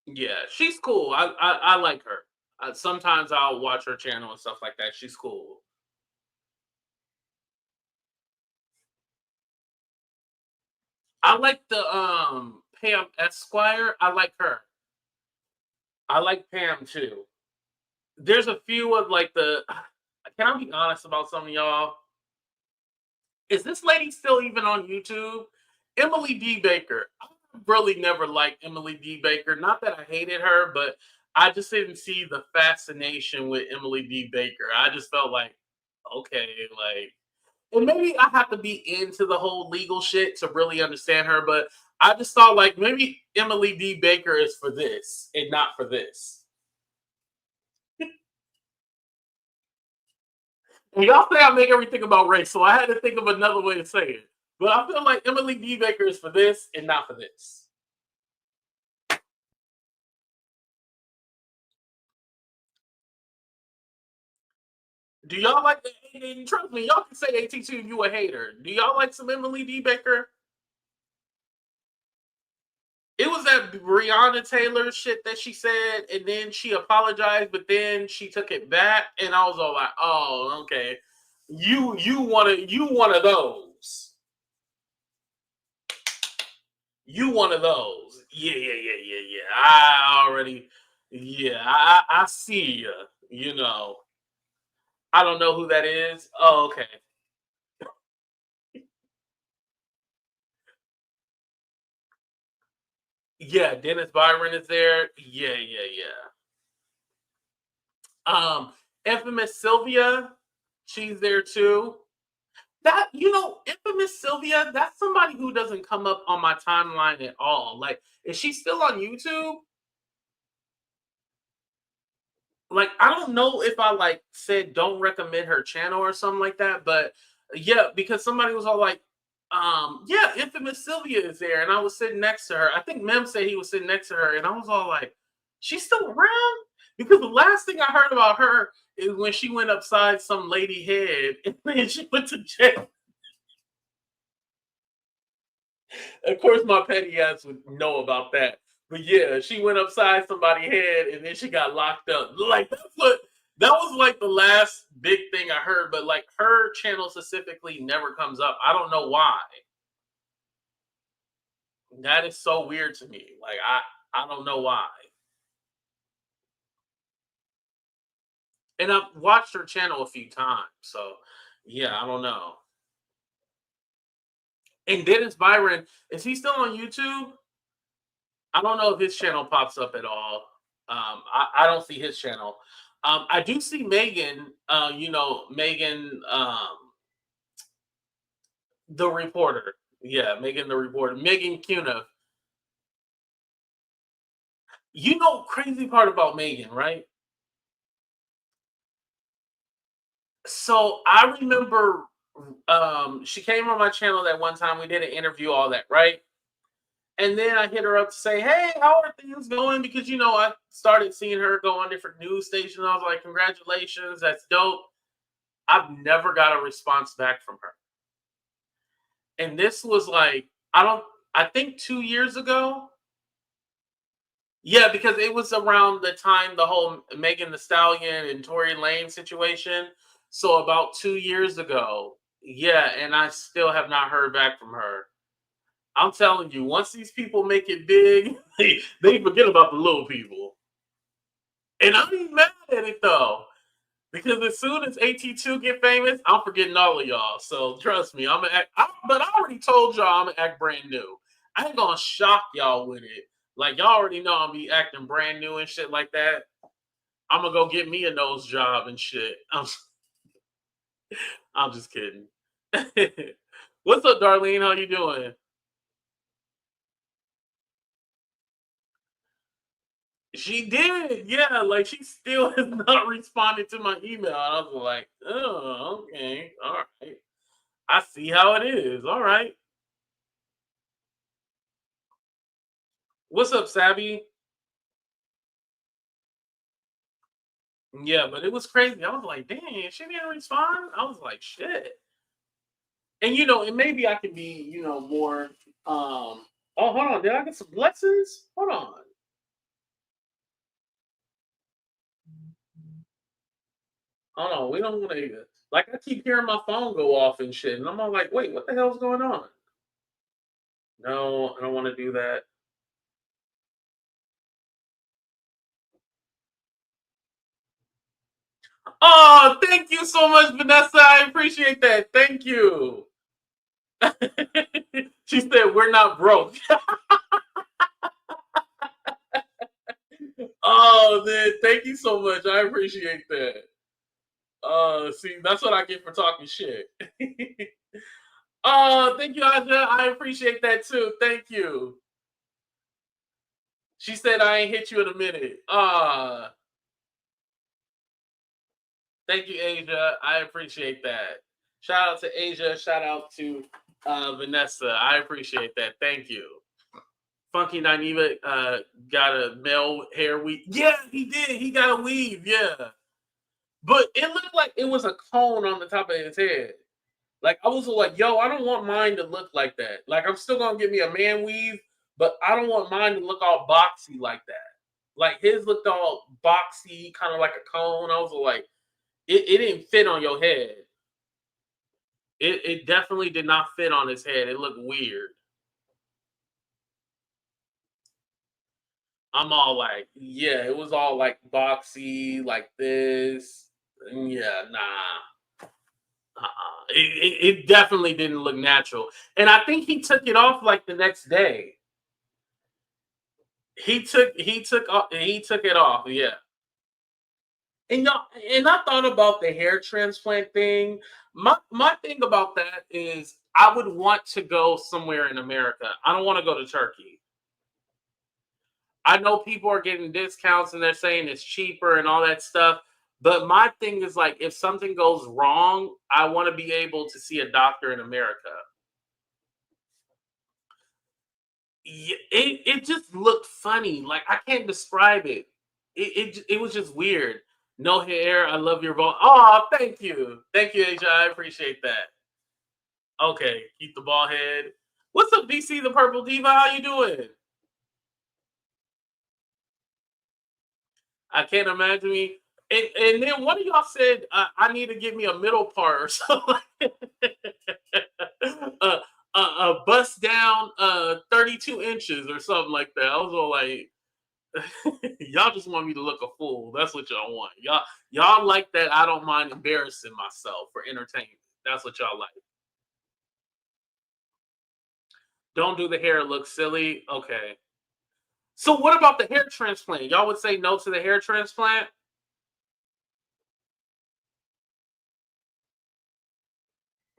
Yeah, she's cool. I like her. Sometimes I'll watch her channel and stuff like that. She's cool. I like the Pam Esquire. I like her. I like Pam too. There's a few of like the. Can I be honest about some of y'all? Is this lady still even on YouTube? Emily D. Baker. I really never liked Emily D. Baker. Not that I hated her, but I just didn't see the fascination with Emily D. Baker. I just felt like, okay, like, and maybe I have to be into the whole legal shit to really understand her, but I just thought like maybe Emily D. Baker is for this and not for this. And y'all say I make everything about race, so I had to think of another way to say it. But I feel like Emily D. Baker is for this and not for this. Do y'all like the and trust me, y'all can say AT2 if you a hater. Do y'all like some Emily D. Baker? It was that Breonna Taylor shit that she said, and then she apologized, but then she took it back, and I was all like, "Oh, okay, you one of those, you one of those, yeah. I already, yeah, I see you. You know, I don't know who that is. Oh, okay, yeah, Dennis Byron is there. Yeah. Infamous Sylvia, she's there too. That infamous Sylvia, that's somebody who doesn't come up on my timeline at all. Like, is she still on YouTube? Like, I don't know if I like said don't recommend her channel or something like that, but yeah, because somebody was all like, yeah, infamous Sylvia is there, and I was sitting next to her. I think Mem said he was sitting next to her, and I was all like, she's still around? Because the last thing I heard about her is when she went upside some lady head and then she went to jail. Of course, my petty ass would know about that. But yeah, she went upside somebody's head and then she got locked up. Like that was like the last big thing I heard. But like her channel specifically never comes up. I don't know why. That is so weird to me. Like I don't know why. And I've watched her channel a few times. So yeah, I don't know. And Dennis Byron, is he still on YouTube? I don't know if his channel pops up at all. I don't see his channel. I do see Megan. Megan, the reporter. Yeah, Megan, the reporter. Megan Cuna. Crazy part about Megan, right? So I remember, she came on my channel that one time. We did an interview, all that, right? And then I hit her up to say, "Hey, how are things going?" Because I started seeing her go on different news stations. I was like, "Congratulations, that's dope." I've never got a response back from her. And this was like, I think 2 years ago. Yeah, because it was around the time the whole Megan the Stallion and Tory Lane situation. So about 2 years ago. Yeah, and I still have not heard back from her. I'm telling you, once these people make it big, they forget about the little people. And I'm not mad at it though. Because as soon as AT2 get famous, I'm forgetting all of y'all. So trust me, I'm gonna act. But I already told y'all I'm gonna act brand new. I ain't gonna shock y'all with it. Like y'all already know I'm be acting brand new and shit like that. I'm gonna go get me a nose job and shit. I'm just kidding. What's up, Darlene? How you doing? She did, yeah. Like she still has not responded to my email. I was like, oh, okay, all right. I see how it is. All right. What's up, Sabby? Yeah, but it was crazy. I was like, dang, she didn't respond. I was like, shit. And and maybe I could be, more oh hold on, did I get some lessons? Hold on. Hold on, we don't want to. Like I keep hearing my phone go off and shit, and I'm all like, wait, what the hell's going on? No, I don't want to do that. Oh, thank you so much, Vanessa. I appreciate that. Thank you. She said we're not broke. Oh man, thank you so much. I appreciate that. See, that's what I get for talking shit. Oh, thank you, Aja. I appreciate that too. Thank you. She said I ain't hit you in a minute. Thank you, Asia. I appreciate that. Shout out to Asia. Shout out to Vanessa. I appreciate that. Thank you. Funky Nynaeva got a male hair weave. Yeah, he did. He got a weave. Yeah. But it looked like it was a cone on the top of his head. Like I was like, yo, I don't want mine to look like that. Like I'm still gonna give me a man weave, but I don't want mine to look all boxy like that. Like his looked all boxy, kind of like a cone. I was like, it didn't fit on your head. It definitely did not fit on his head. It looked weird. I'm all like, yeah, it was all like boxy, like this. Yeah, nah. It definitely didn't look natural. And I think he took it off like the next day. He took it off. Yeah. And y'all, and I thought about the hair transplant thing. My thing about that is I would want to go somewhere in America. I don't want to go to Turkey. I know people are getting discounts and they're saying it's cheaper and all that stuff. But my thing is like if something goes wrong, I want to be able to see a doctor in America. It just looked funny. Like I can't describe it. It was just weird. No hair. I love your voice. Oh, thank you, Asia. I appreciate that. Okay, keep the ball head. What's up, DC the Purple Diva? How you doing? I can't imagine me. And then one of y'all said I need to give me a middle part or something. Bust down 32 inches or something like that. I was all like, y'all just want me to look a fool. That's what y'all want. Y'all like that. I don't mind embarrassing myself for entertainment. That's what y'all like. Don't do the hair. It looks silly. Okay. So what about the hair transplant? Y'all would say no to the hair transplant?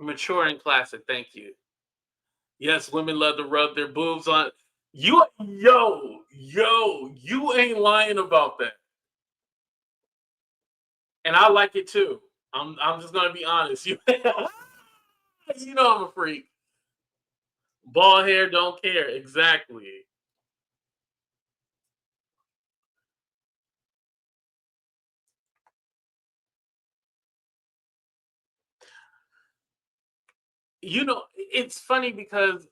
Mature and classic. Thank you. Yes, women love to rub their boobs on. You ain't lying about that. And I like it too. I'm just gonna be honest. You know I'm a freak. Bald hair, don't care. Exactly. You know, it's funny because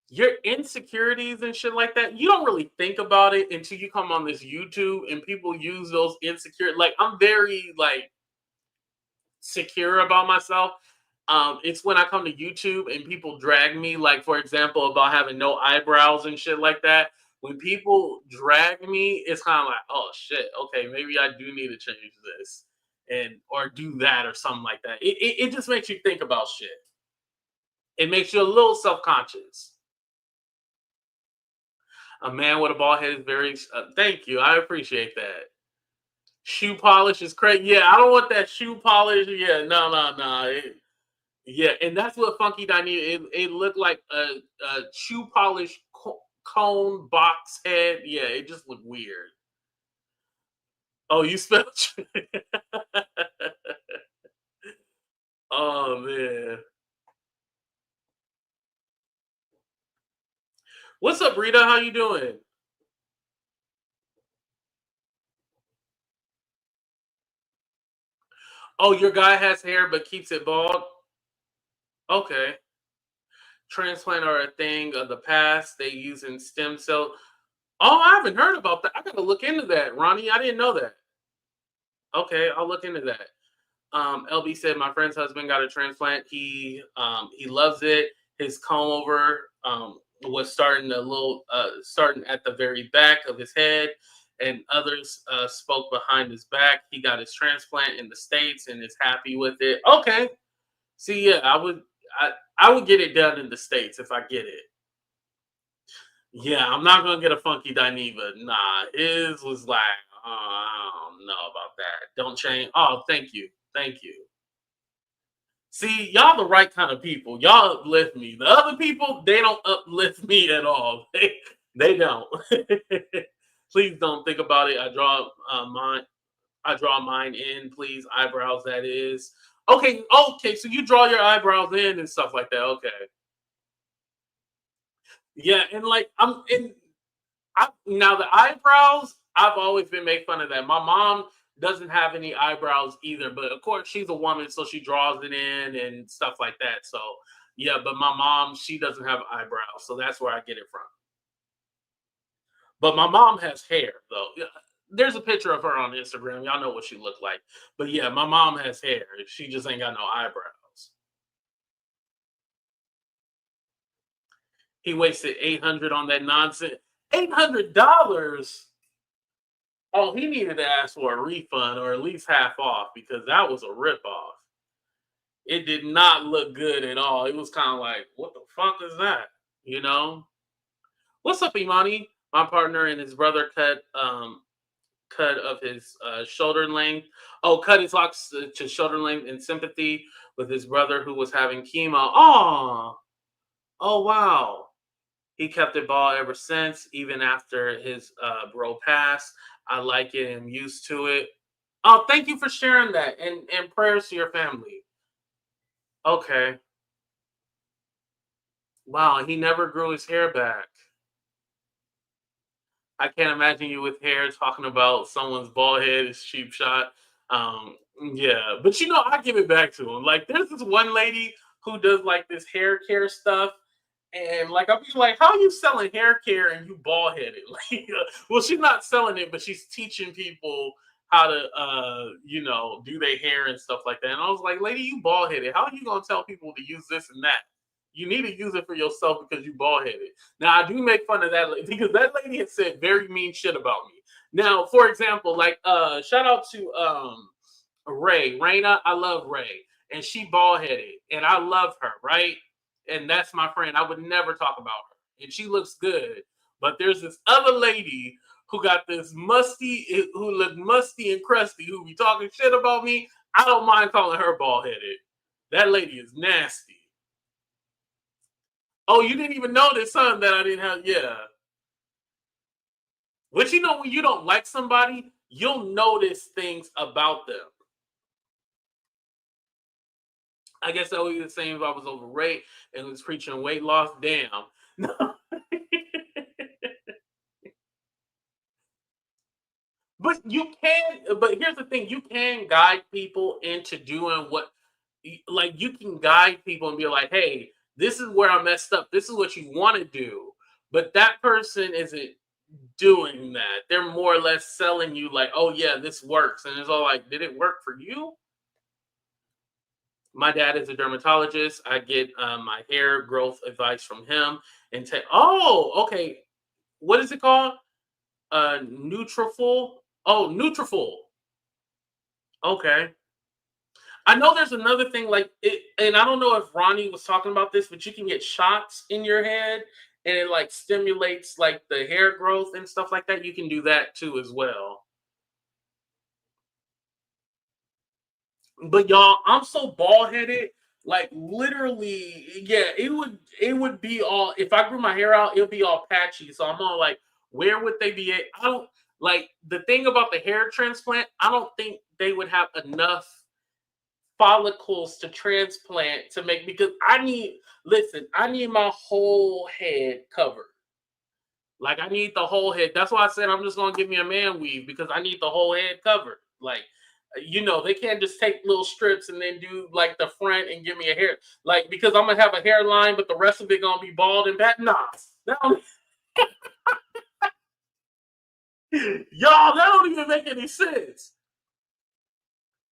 your insecurities and shit like that, you don't really think about it until you come on this YouTube and people use those insecure. Like I'm very like secure about myself. It's when I come to YouTube and people drag me, like for example, about having no eyebrows and shit like that. When people drag me, it's kind of like, oh shit, okay, maybe I do need to change this and or do that or something like that. It just makes you think about shit. It makes you a little self conscious. A man with a bald head is very. Thank you, I appreciate that. Shoe polish is crazy. Yeah, I don't want that shoe polish. Yeah, no, no, no. Yeah, and that's what Funky Dynamic. It looked like a shoe polish cone box head. Yeah, it just looked weird. Oh, you spelled. Oh man, what's up, Rita? How you doing? Oh, your guy has hair but keeps it bald. Okay, transplant are a thing of the past. They use in stem cell. Oh, I haven't heard about that. I gotta look into that, Ronnie. I didn't know that. Okay, I'll look into that. LB said my friend's husband got a transplant. He loves it. His comb over was starting at the very back of his head, and others spoke behind his back. He got his transplant in the States and is happy with it. Okay, see, yeah, I would get it done in the States if I get it. Yeah, I'm not gonna get a funky Dineva. Nah, his was like, oh, I don't know about that. Don't change. Oh, thank you, thank you. See, y'all the right kind of people. Y'all uplift me. The other people, they don't uplift me at all. They don't. Please don't think about it. Mine. I draw mine in. Please, eyebrows. That is okay. Okay, so you draw your eyebrows in and stuff like that. Okay. Yeah, and like now the eyebrows, I've always been made fun of that. My mom doesn't have any eyebrows either, but of course she's a woman, so she draws it in and stuff like that. So yeah, but my mom, she doesn't have eyebrows, so that's where I get it from. But my mom has hair though. Yeah, there's a picture of her on Instagram. Y'all know what she looked like. But yeah, my mom has hair. She just ain't got no eyebrows. He wasted 800 on that nonsense. $800. Oh, he needed to ask for a refund or at least half off because that was a ripoff. It did not look good at all. It was kind of like, what the fuck is that? You know? What's up, Imani? My partner and his brother cut of his shoulder length. Oh, cut his locks to shoulder length in sympathy with his brother who was having chemo. Oh wow. He kept it ball ever since, even after his bro passed. I like it. I'm used to it. Oh, thank you for sharing that, and prayers to your family. Okay. Wow, he never grew his hair back. I can't imagine you with hair talking about someone's bald head is cheap shot. Yeah, but I give it back to him. Like, there's this one lady who does like this hair care stuff, and like I'll be like, "How are you selling hair care and you bald headed?" Like, well, she's not selling it, but she's teaching people how to, do their hair and stuff like that. And I was like, "Lady, you bald headed. How are you gonna tell people to use this and that? You need to use it for yourself because you bald headed." Now I do make fun of that because that lady had said very mean shit about me. Now, for example, like shout out to Raina. I love Ray, and she bald headed, and I love her, right? And that's my friend. I would never talk about her, and she looks good. But there's this other lady who got this who look musty and crusty, who be talking shit about me. I don't mind calling her bald headed. That lady is nasty. Oh, you didn't even notice, huh? That I didn't have. Yeah. But when you don't like somebody, you'll notice things about them. I guess that would be the same if I was overweight and was preaching weight loss. Damn. No. But here's the thing, you can guide people into doing like you can guide people and be like, hey, this is where I messed up. This is what you want to do. But that person isn't doing that. They're more or less selling you like, oh yeah, this works. And it's all like, did it work for you? My dad is a dermatologist. I get my hair growth advice from him and okay. What is it called? Nutrafol. Oh, Nutrafol. Okay. I know there's another thing like it, and I don't know if Ronnie was talking about this, but you can get shots in your head and it like stimulates like the hair growth and stuff like that. You can do that too as well. But y'all, I'm so bald headed. Like literally, yeah, it would be all if I grew my hair out, it would be all patchy. So I'm all like, where would they be at? I don't like the thing about the hair transplant, I don't think they would have enough follicles to transplant to make because I need my whole head covered. Like I need the whole head. That's why I said I'm just gonna give me a man weave because I need the whole head covered. Like, they can't just take little strips and then do like the front and give me a hair. Like because I'm gonna have a hairline, but the rest of it gonna be bald and back. Nah, that don't, y'all, that don't even make any sense.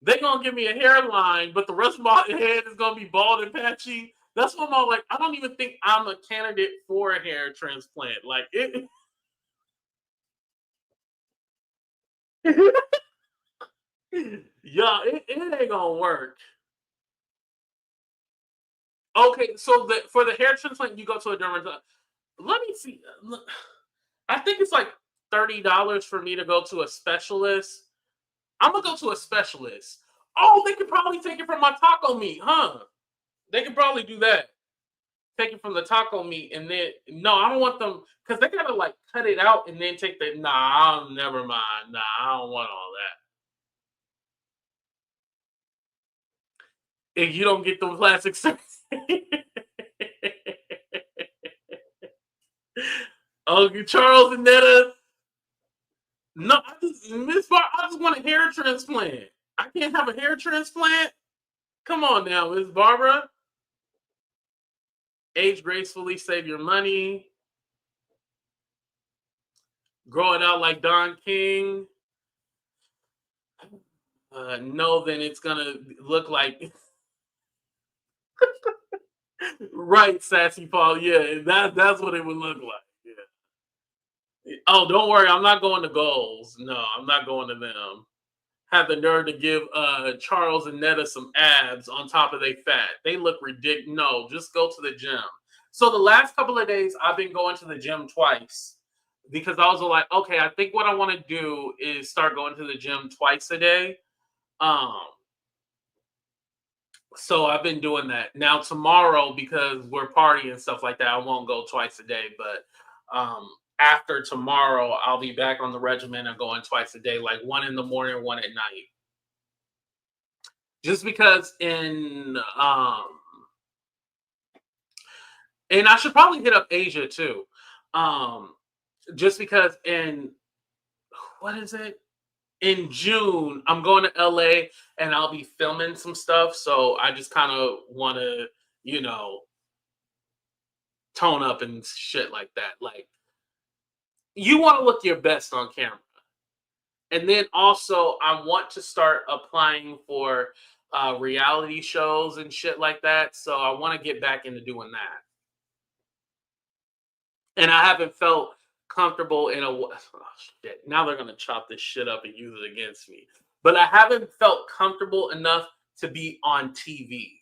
They're gonna give me a hairline, but the rest of my head is gonna be bald and patchy. That's what I'm like. I don't even think I'm a candidate for a hair transplant. Like it. Yeah, it ain't gonna work. Okay, so for the hair transplant, you go to a dermatologist. Let me see. I think it's like $30 for me to go to a specialist. I'm gonna go to a specialist. Oh, they could probably take it from my taco meat, huh? They could probably do that. Take it from the taco meat, and then no, I don't want them because they gotta like cut it out and then take the. Nah, never mind. Nah, I don't want all that. If you don't get the plastic surgery. Oh, Charles and Netta. No, I just want a hair transplant. I can't have a hair transplant. Come on now, Miss Barbara. Age gracefully, save your money. Grow it out like Don King. No, then it's gonna look like right, Sassy Paul. Yeah, that's what it would look like. Yeah. Oh, don't worry, I'm not going to goals. No, I'm not going to them. Have the nerve to give Charles and Netta some abs on top of their fat. They look ridiculous. No, just go to the gym. So the last couple of days, I've been going to the gym twice because I was like, okay, I think what I want to do is start going to the gym twice a day. Um, so I've been doing that. Now tomorrow, because we're partying and stuff like that, I won't go twice a day. But after tomorrow, I'll be back on the regimen of going twice a day, like one in the morning, one at night. Just because and I should probably hit up Asia too. Um just because in what is it? In June, I'm going to LA and I'll be filming some stuff. So I just kind of want to, you know, tone up and shit like that. Like you want to look your best on camera. And then also I want to start applying for reality shows and shit like that. So I want to get back into doing that. And I haven't felt comfortable in a shit. Now they're gonna chop this shit up and use it against me. But I haven't felt comfortable enough to be on TV.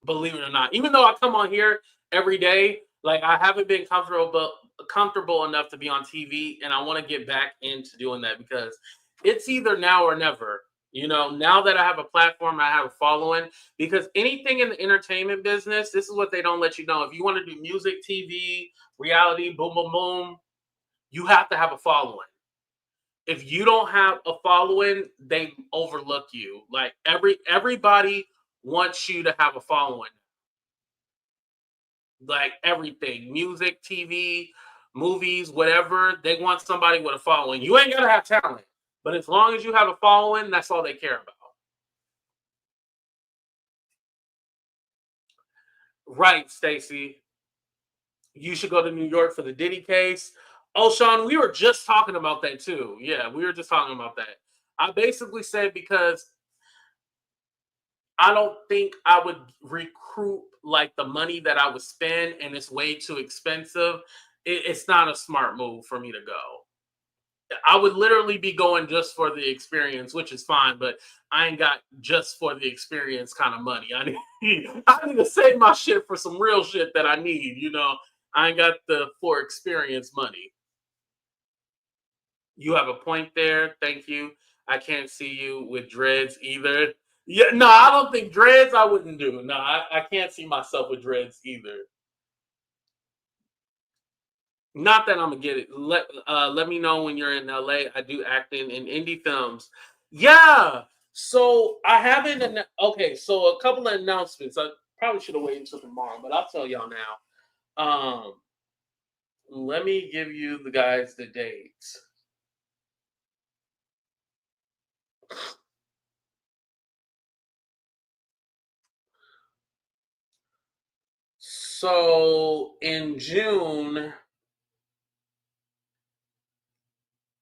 Believe it or not, even though I come on here every day, like I haven't been comfortable enough to be on TV, and I want to get back into doing that because it's either now or never. You know, now that I have a platform, I have a following. Because anything in the entertainment business, this is what they don't let you know. If you want to do music, TV, reality, boom, boom, boom, you have to have a following. If you don't have a following, they overlook you. Like everybody wants you to have a following. Like everything, music, TV, movies, whatever, they want somebody with a following. You ain't gotta have talent, but as long as you have a following, that's all they care about. Right, Stacy. You should go to New York for the Diddy case. Oh, Sean, we were just talking about that too. Yeah, we were just talking about that. I basically said because I don't think I would recruit like the money that I would spend, and it's way too expensive. It's not a smart move for me to go. I would literally be going just for the experience, which is fine, but I ain't got just for the experience kind of money. I need to save my shit for some real shit that I need, you know. I ain't got the for experience money. You have a point there. Thank you. I can't see you with dreads either. Yeah, no, I don't think dreads I wouldn't do. No, I can't see myself with dreads either. Not that I'm gonna get it. Let me know when you're in LA. I do acting in indie films. Yeah. So I haven't. Okay. So a couple of announcements. I probably should have waited until tomorrow, but I'll tell y'all now. Let me give you the guys the dates. So in June,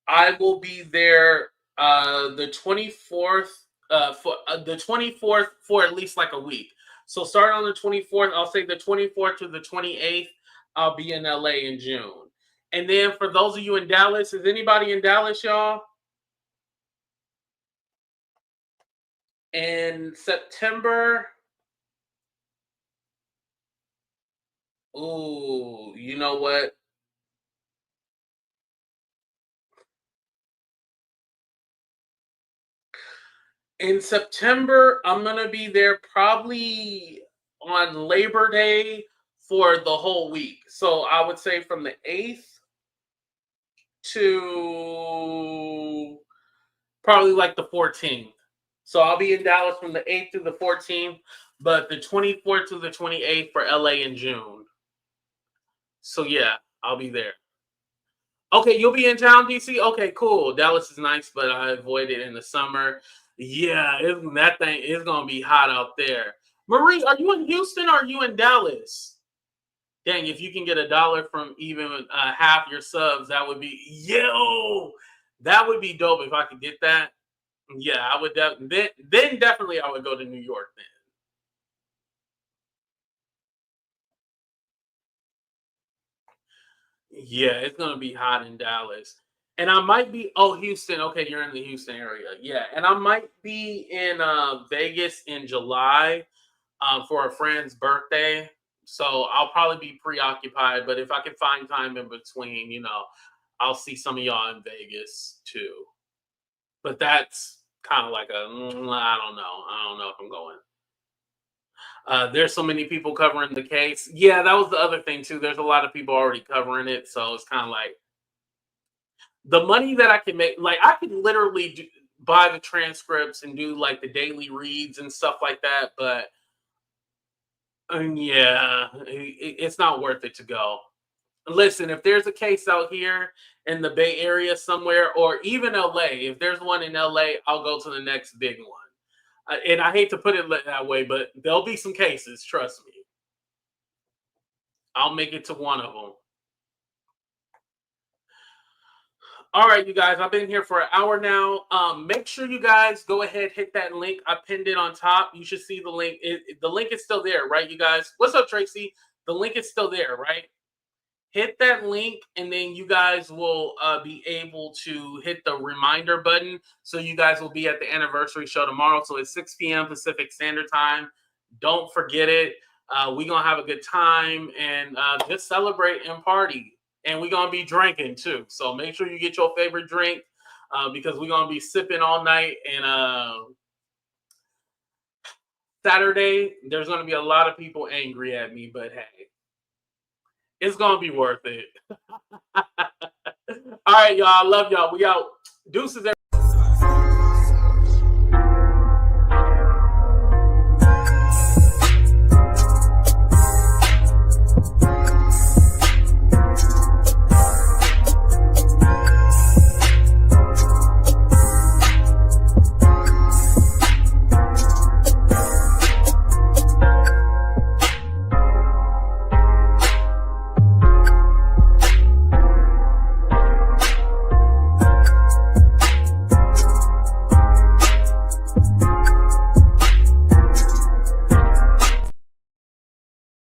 I will be there The 24th, for the 24th for at least like a week. So start on the 24th. I'll say the 24th to the 28th. I'll be in LA in June. And then for those of you in Dallas, is anybody in Dallas, y'all? In September. Ooh, you know what? In September, I'm gonna be there probably on Labor Day for the whole week. So I would say from the 8th to probably like the 14th. So I'll be in Dallas from the 8th to the 14th, but the 24th to the 28th for LA in June. So yeah, I'll be there. Okay, you'll be in town, DC? Okay, cool. Dallas is nice, but I avoid it in the summer. Yeah, that thing is gonna be hot out there. Marie, are you in Houston or are you in Dallas? Dang, if you can get $1 from even half your subs, that would be that would be dope if I could get that. Yeah, I would then definitely I would go to New York then. Yeah, it's gonna be hot in Dallas. And I might be Houston. Okay, you're in the Houston area. Yeah. And I might be in Vegas in July for a friend's birthday. So I'll probably be preoccupied, but if I can find time in between, I'll see some of y'all in Vegas too. But that's kind of like I don't know. I don't know if I'm going. There's so many people covering the case. Yeah, that was the other thing too. There's a lot of people already covering it, so it's kind of like the money that I can make. Like I could literally buy the transcripts and do like the daily reads and stuff like that. But yeah, it's not worth it to go. Listen, if there's a case out here in the Bay Area somewhere, or even LA, if there's one in LA, I'll go to the next big one. And I hate to put it that way, but there'll be some cases. Trust me. I'll make it to one of them. All right, you guys, I've been here for an hour now. Make sure you guys go ahead, hit that link. I pinned it on top. You should see the link. The link is still there, right, you guys? What's up, Tracy? The link is still there, right? Hit that link, and then you guys will be able to hit the reminder button. So you guys will be at the anniversary show tomorrow. So it's 6 p.m. Pacific Standard Time. Don't forget it. We're going to have a good time and just celebrate and party. And we're going to be drinking, too. So make sure you get your favorite drink because we're going to be sipping all night. And Saturday, there's going to be a lot of people angry at me, but hey. It's gonna be worth it. All right, y'all. I love y'all. We out. Deuces.